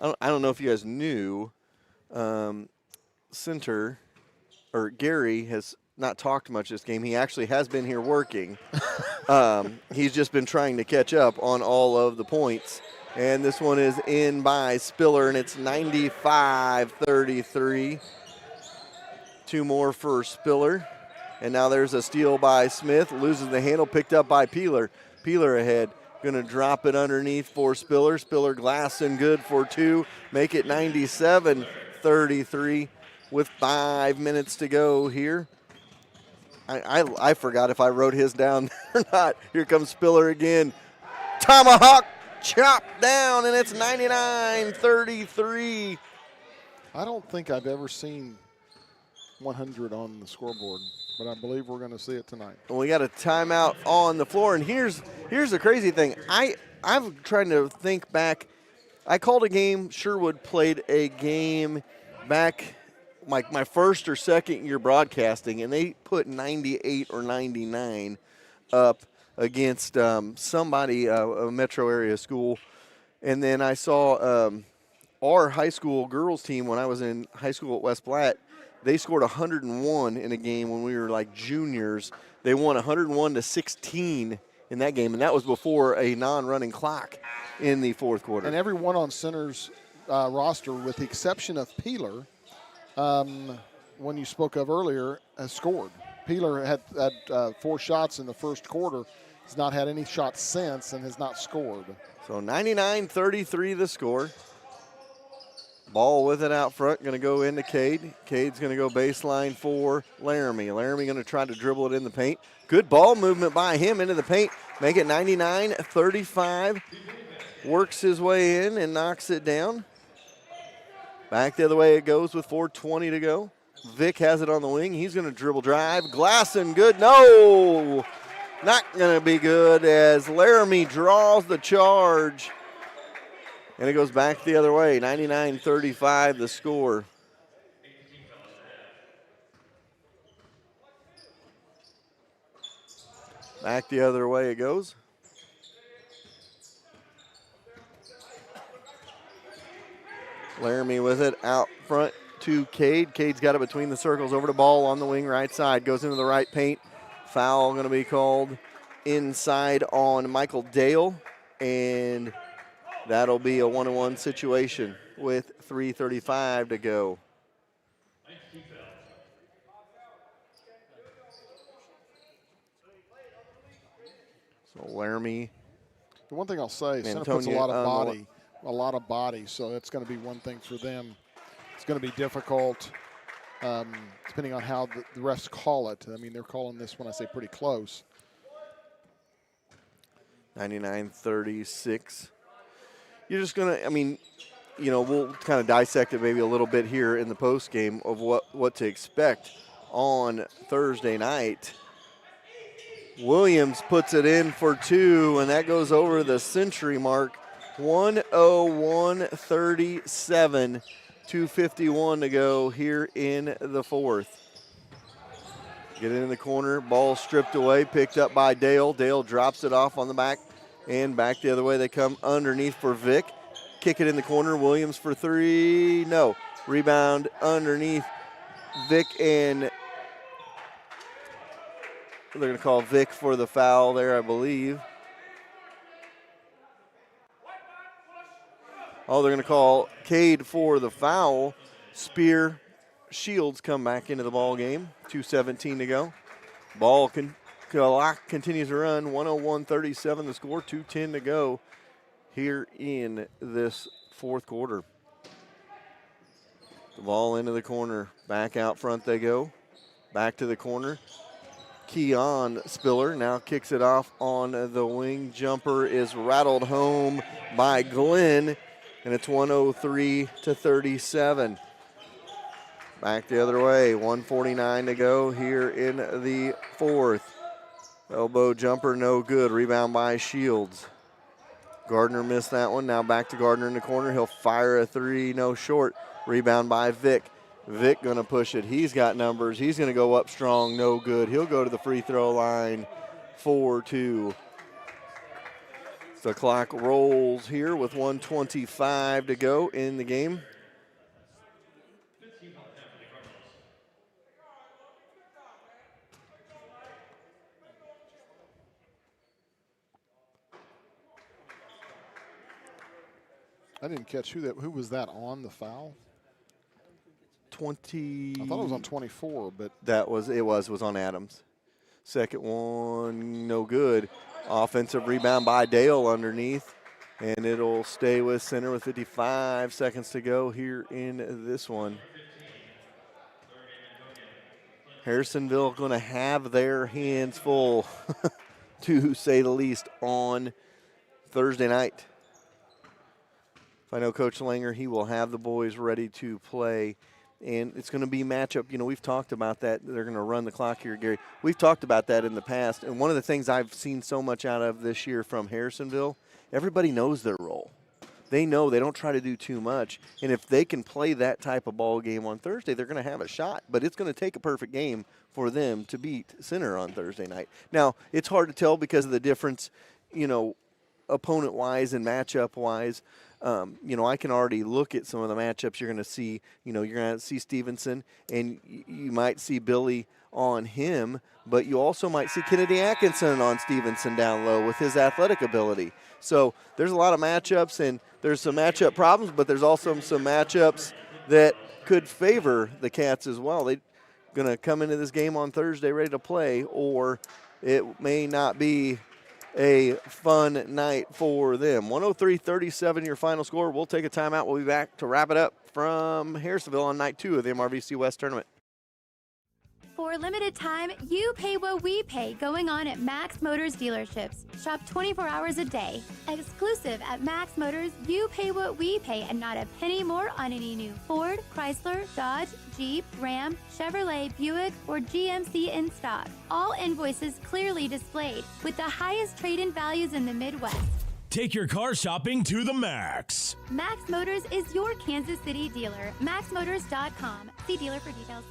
Speaker 1: I don't know if you guys knew, Center, or Gary has not talked much this game. He actually has been here working. He's just been trying to catch up on all of the points. And this one is in by Spiller, and it's 95-33. 2 more for Spiller. And now there's a steal by Smith. Loses the handle, picked up by Peeler. Peeler ahead. Going to drop it underneath for Spiller. Spiller glass and good for 2. Make it 97-33 with 5 minutes to go here. I forgot if I wrote his down or not. Here comes Spiller again. Tomahawk chopped down, and it's 99-33.
Speaker 2: I don't think I've ever seen 100 on the scoreboard, but I believe we're going to see it tonight.
Speaker 1: Well, we got a timeout on the floor, and here's the crazy thing. I'm trying to think back. I called a game. Sherwood played a game back my first or second year broadcasting, and they put 98 or 99 up against somebody, a metro area school. And then I saw our high school girls team, when I was in high school at West Platte, they scored 101 in a game when we were like juniors. They won 101-16 in that game, and that was before a non-running clock in the fourth quarter.
Speaker 2: And everyone on Center's roster, with the exception of Peeler, one you spoke of earlier, has scored. Peeler had 4 shots in the first quarter. He's not had any shots since and has not scored.
Speaker 1: So 99-33 the score. Ball with it out front, going to go into Cade. Cade's going to go baseline for Laramie. Laramie going to try to dribble it in the paint. Good ball movement by him into the paint. Make it 99-35. Works his way in and knocks it down. Back the other way it goes with 4:20 to go. Vic has it on the wing. He's going to dribble drive. Glasson, good. No! Not going to be good as Laramie draws the charge. And it goes back the other way, 99-35 the score. Back the other way it goes. Laramie with it out front to Cade. Cade's got it between the circles, over the ball on the wing right side. Goes into the right paint. Foul going to be called inside on Michael Dale. And that'll be a 1-on-1 situation with 3:35 to go. So Laramie.
Speaker 2: The one thing I'll say, Center puts a lot of body, so that's going to be one thing for them. It's going to be difficult, depending on how the refs call it. I mean, they're calling this one, I say, pretty close.
Speaker 1: 99-36. You're just going to, I mean, you know, we'll kind of dissect it maybe a little bit here in the post game of what to expect on Thursday night. Williams puts it in for 2, and that goes over the century mark. 101-37, 2:51 to go here in the fourth. Get it in the corner, ball stripped away, picked up by Dale. Dale drops it off on the back, and back the other way they come underneath for Vic. Kick it in the corner, Williams for 3, no. Rebound underneath Vic, and they're going to call Vic for the foul there, I believe. Oh, they're going to call Cade for the foul. Spear, Shields come back into the ball game. 2:17 to go. Clock continues to run. 101-37 the score. 2:10 to go here in this fourth quarter. The ball into the corner. Back out front they go. Back to the corner. Keon Spiller now kicks it off on the wing. Jumper is rattled home by Glenn, and it's 103-37. Back the other way, 1:49 to go here in the fourth. Elbow jumper, no good. Rebound by Shields. Gardner missed that one. Now back to Gardner in the corner. He'll fire a 3, no short. Rebound by Vic. Vic going to push it. He's got numbers. He's going to go up strong, no good. He'll go to the free throw line, 4-2. The clock rolls here with 1:25 to go in the game.
Speaker 2: I didn't catch who was that on the foul?
Speaker 1: 20.
Speaker 2: I thought it was on 24, but
Speaker 1: it was on Adams. Second one, no good. Offensive rebound by Dale underneath, and it'll stay with center with 55 seconds to go here in this one. Harrisonville going to have their hands full, to say the least, on Thursday night. If I know Coach Langer, he will have the boys ready to play. And it's going to be matchup. You know, we've talked about that. They're going to run the clock here, Gary. We've talked about that in the past. And one of the things I've seen so much out of this year from Harrisonville, everybody knows their role. They know they don't try to do too much. And if they can play that type of ball game on Thursday, they're going to have a shot. But it's going to take a perfect game for them to beat Center on Thursday night. Now, it's hard to tell because of the difference, you know, opponent-wise and matchup-wise, I can already look at some of the matchups you're going to see. You're going to see Stevenson, and you might see Billy on him, but you also might see Kennedy Atkinson on Stevenson down low with his athletic ability. So there's a lot of matchups, and there's some matchup problems, but there's also some matchups that could favor the Cats as well. They're going to come into this game on Thursday ready to play, or it may not be a fun night for them. 103-37 your final score. We'll take a timeout. We'll be back to wrap it up from Harrisonville on night 2 of the MRVC West Tournament.
Speaker 6: For a limited time, you pay what we pay going on at Max Motors dealerships. Shop 24 hours a day. Exclusive at Max Motors, you pay what we pay and not a penny more on any new Ford, Chrysler, Dodge, Jeep, Ram, Chevrolet, Buick, or GMC in stock. All invoices clearly displayed with the highest trade-in values in the Midwest.
Speaker 7: Take your car shopping to the max.
Speaker 6: Max Motors is your Kansas City dealer. MaxMotors.com. See dealer for details.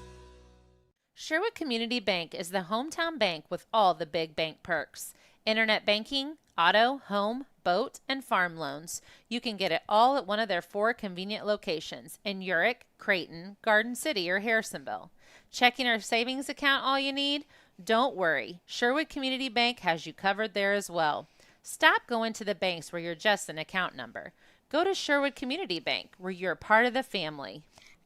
Speaker 3: Sherwood Community Bank is the hometown bank with all the big bank perks. Internet banking, auto, home, boat, and farm loans. You can get it all at one of their 4 convenient locations in Urick, Creighton, Garden City, or Harrisonville. Checking or savings account all you need? Don't worry. Sherwood Community Bank has you covered there as well. Stop going to the banks where you're just an account number. Go to Sherwood Community Bank where you're part of the family.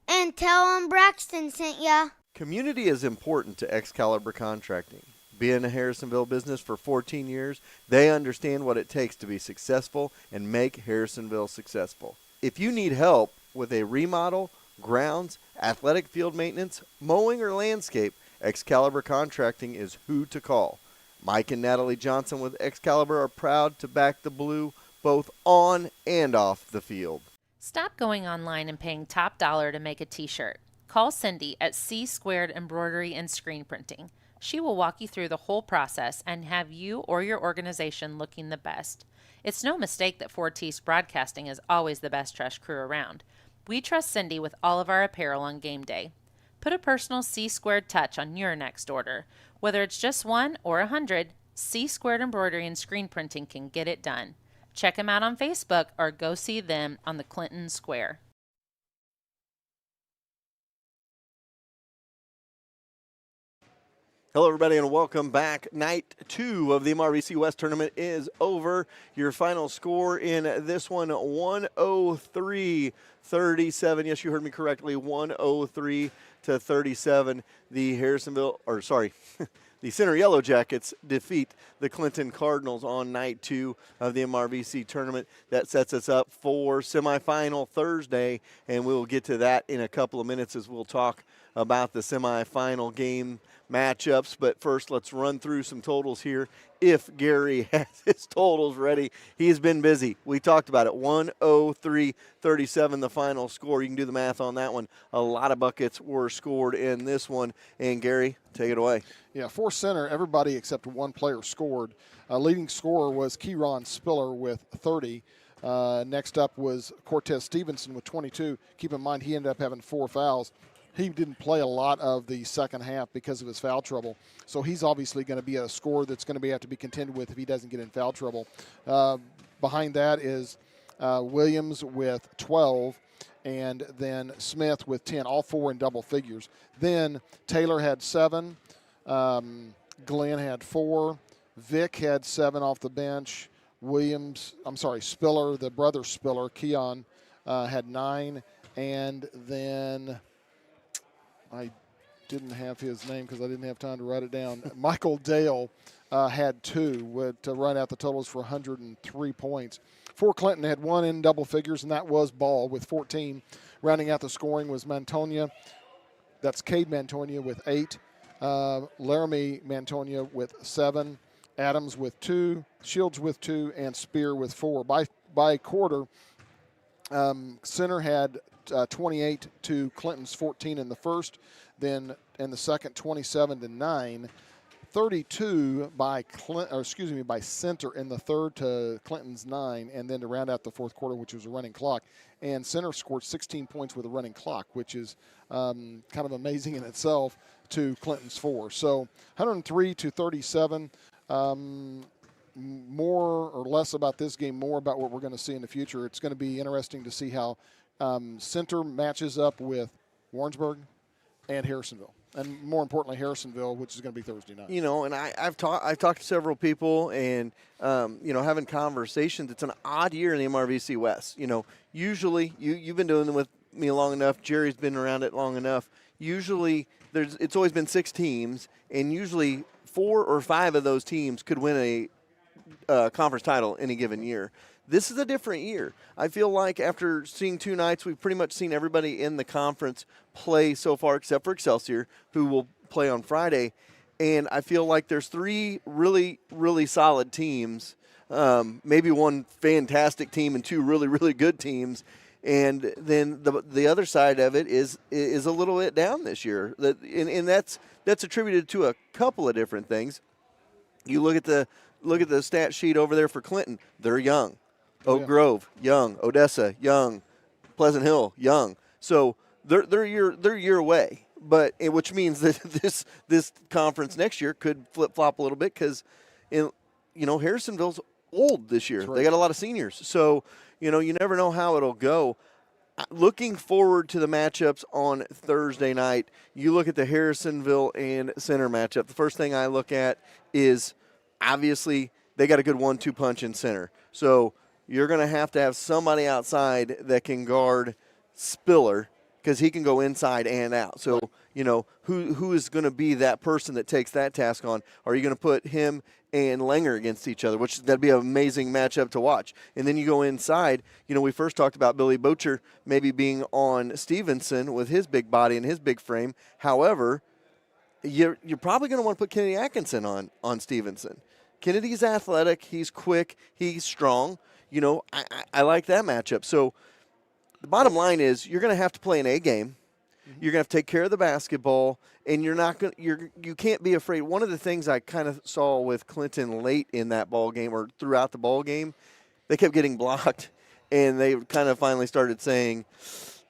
Speaker 4: And tell them Braxton sent ya.
Speaker 1: Community is important to Excalibur Contracting. Being a Harrisonville business for 14 years, they understand what it takes to be successful and make Harrisonville successful. If you need help with a remodel, grounds, athletic field maintenance, mowing, or landscape, Excalibur Contracting is who to call. Mike and Natalie Johnson with Excalibur are proud to back the Blue both on and off the field.
Speaker 3: Stop going online and paying top dollar to make a t-shirt. Call Cindy at C Squared Embroidery and Screen Printing. She will walk you through the whole process and have you or your organization looking the best. It's no mistake that Fortis Broadcasting is always the best trash crew around. We trust Cindy with all of our apparel on game day. Put a personal C Squared touch on your next order. Whether it's just 1 or 100, C Squared Embroidery and Screen Printing can get it done. Check them out on Facebook or go see them on the Clinton Square.
Speaker 1: Hello, everybody, and welcome back. Night 2 of the MRVC West Tournament is over. Your final score in this one, 103-37. Yes, you heard me correctly, 103-37. The the Center Yellow Jackets defeat the Clinton Cardinals on night 2 of the MRVC tournament. That sets us up for semifinal Thursday, and we'll get to that in a couple of minutes as we'll talk about the semifinal game matchups. But first, let's run through some totals here. If Gary has his totals ready, he's been busy. We talked about it. 103-37 the final score. You can do the math on that one. A lot of buckets were scored in this one. And Gary, take it away.
Speaker 2: Yeah, for center, everybody except one player scored. Leading scorer was Kieron Spiller with 30. Next up was Cortez Stevenson with 22. Keep in mind he ended up having 4 fouls. He didn't play a lot of the second half because of his foul trouble. So he's obviously going to be a scorer that's going to have to be contended with if he doesn't get in foul trouble. Behind that is Williams with 12, and then Smith with 10, all 4 in double figures. Then Taylor had 7, Glenn had 4, Vic had 7 off the bench, Spiller, the brother Spiller, Keon, had 9, and then I didn't have his name because I didn't have time to write it down. Michael Dale had 2 to run out the totals for 103 points. For Clinton had 1 in double figures, and that was Ball with 14. Rounding out the scoring was Mantonia. That's Cade Mantonia with 8. Laramie Mantonia with 7. Adams with 2. Shields with 2. And Spear with 4. By quarter, Center had 28 to Clinton's 14 in the first, then in the second 27-9, 32 by Center in the third to Clinton's 9, and then to round out the fourth quarter, which was a running clock. And Center scored 16 points with a running clock, which is kind of amazing in itself, to Clinton's 4. So 103-37. more or less about this game, more about what we're going to see in the future. It's going to be interesting to see how Center matches up with Warrensburg and Harrisonville. And more importantly, Harrisonville, which is going to be Thursday night.
Speaker 1: And I've talked to several people, and having conversations. It's an odd year in the MRVC West. Usually you've been doing it with me long enough. Jerry's been around it long enough. Usually it's always been 6 teams, and usually 4 or 5 of those teams could win a conference title any given year. This is a different year. I feel like after seeing 2 nights, we've pretty much seen everybody in the conference play so far except for Excelsior, who will play on Friday. And I feel like there's 3 really, really solid teams, maybe 1 fantastic team and 2 really, really good teams. And then the other side of it is a little bit down this year. And that's attributed to a couple of different things. You look at the stat sheet over there for Clinton. They're young. Oak Grove, young. Odessa, young. Pleasant Hill, young. So they're year away, but which means that this conference next year could flip flop a little bit because, Harrisonville's old this year. Right. They got a lot of seniors, so you never know how it'll go. Looking forward to the matchups on Thursday night. You look at the Harrisonville and Center matchup. The first thing I look at is obviously they got a good 1-2 punch in Center, so you're going to have somebody outside that can guard Spiller because he can go inside and out. So, who is going to be that person that takes that task on? Are you going to put him and Langer against each other, which that'd be an amazing matchup to watch. And then you go inside. We first talked about Billy Bocher maybe being on Stevenson with his big body and his big frame. However, you're probably going to want to put Kennedy Atkinson on Stevenson. Kennedy's athletic. He's quick. He's strong. I like that matchup. So the bottom line is you're going to have to play an A game. Mm-hmm. You're going to have to take care of the basketball, and you can't be afraid. One of the things I kind of saw with Clinton late in that ball game or throughout the ball game, they kept getting blocked, and they kind of finally started saying,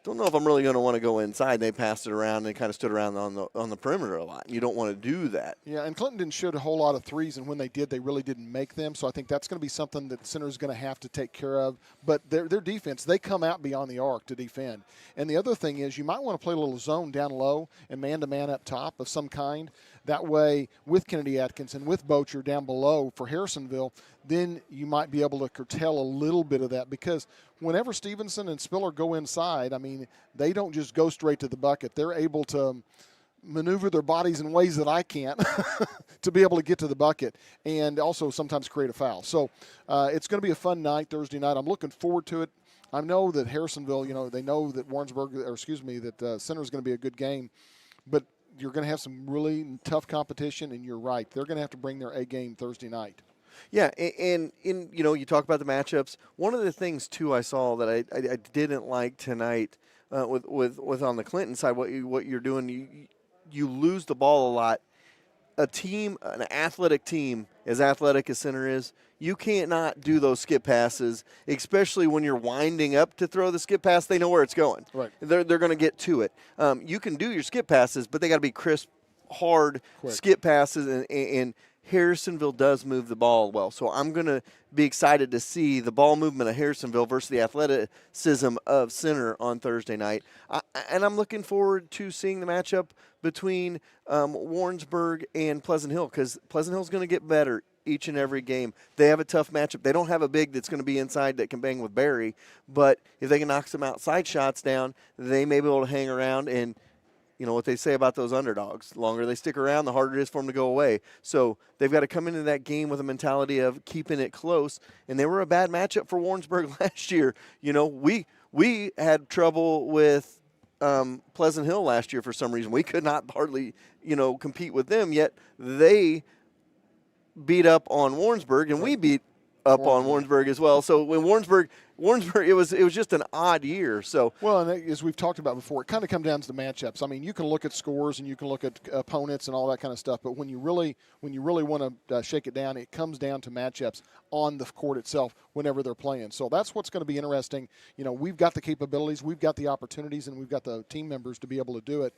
Speaker 1: don't know if I'm really going to want to go inside. And they passed it around and they kind of stood around on the perimeter a lot. You don't want to do that.
Speaker 2: Yeah, and Clinton didn't shoot a whole lot of threes, and when they did, they really didn't make them. So I think that's going to be something that Center is going to have to take care of. But their defense, they come out beyond the arc to defend. And the other thing is you might want to play a little zone down low and man-to-man up top of some kind. That way, with Kennedy Atkinson, with Bocher down below for Harrisonville, then you might be able to curtail a little bit of that because whenever Stevenson and Spiller go inside, they don't just go straight to the bucket. They're able to maneuver their bodies in ways that I can't to be able to get to the bucket and also sometimes create a foul. So it's going to be a fun night Thursday night. I'm looking forward to it. I know that Harrisonville, they know that that Center is going to be a good game, but you're going to have some really tough competition, and you're right. They're going to have to bring their A game Thursday night.
Speaker 1: Yeah, and you talk about the matchups. One of the things too I saw that I didn't like tonight with on the Clinton side, what you're doing, you lose the ball a lot. An athletic team, as athletic as Center is, you can't not do those skip passes, especially when you're winding up to throw the skip pass. They know where it's going.
Speaker 2: Right.
Speaker 1: They're going to get to it. You can do your skip passes, but they got to be crisp, hard skip passes, and Harrisonville does move the ball well. So I'm going to be excited to see the ball movement of Harrisonville versus the athleticism of Center on Thursday night. And I'm looking forward to seeing the matchup between Warrensburg and Pleasant Hill because Pleasant Hill is going to get better each and every game. They have a tough matchup. They don't have a big that's going to be inside that can bang with Barry, but if they can knock some outside shots down, they may be able to hang around. And what they say about those underdogs, the longer they stick around, the harder it is for them to go away. So they've got to come into that game with a mentality of keeping it close. And they were a bad matchup for Warrensburg last year. We had trouble with Pleasant Hill last year for some reason. We could not hardly, compete with them, yet they beat up on Warrensburg, and we beat up on Warrensburg as well. So when Warrensburg, it was just an odd year. So
Speaker 2: and as we've talked about before, it kind of comes down to the matchups. You can look at scores and you can look at opponents and all that kind of stuff, but when you really want to shake it down, it comes down to matchups on the court itself whenever they're playing. So that's what's going to be interesting. We've got the capabilities, we've got the opportunities, and we've got the team members to be able to do it.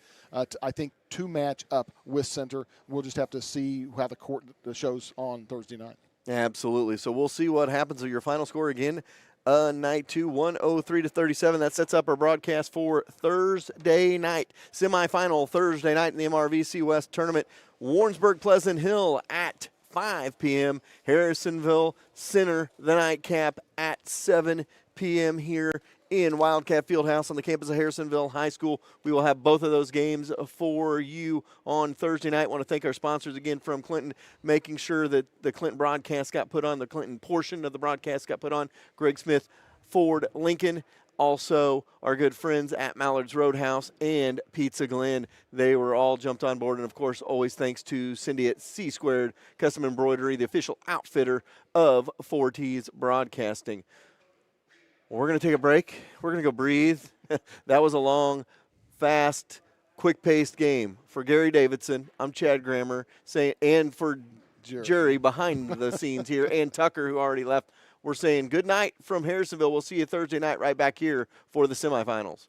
Speaker 2: I think to match up with Center, we'll just have to see how the court shows on Thursday night.
Speaker 1: Absolutely. So we'll see what happens with your final score again. Night 2, 103-37. That sets up our broadcast for Thursday night. Semifinal Thursday night in the MRVC West Tournament. Warrensburg Pleasant Hill at 5 p.m. Harrisonville Center, the nightcap at 7 p.m. here in Wildcat Fieldhouse on the campus of Harrisonville High School. We will have both of those games for you on Thursday night. I want to thank our sponsors again from Clinton, making sure that the Clinton broadcast got put on, the Clinton portion of the broadcast got put on. Greg Smith, Ford, Lincoln. Also, our good friends at Mallard's Roadhouse and Pizza Glen. They were all jumped on board. And, of course, always thanks to Cindy at C Squared Custom Embroidery, the official outfitter of 4T's Broadcasting. We're going to take a break. We're going to go breathe. That was a long, fast, quick-paced game. For Gary Davidson, I'm Chad Grammer, and for Jerry behind the scenes here, and Tucker, who already left, we're saying good night from Harrisonville. We'll see you Thursday night right back here for the semifinals.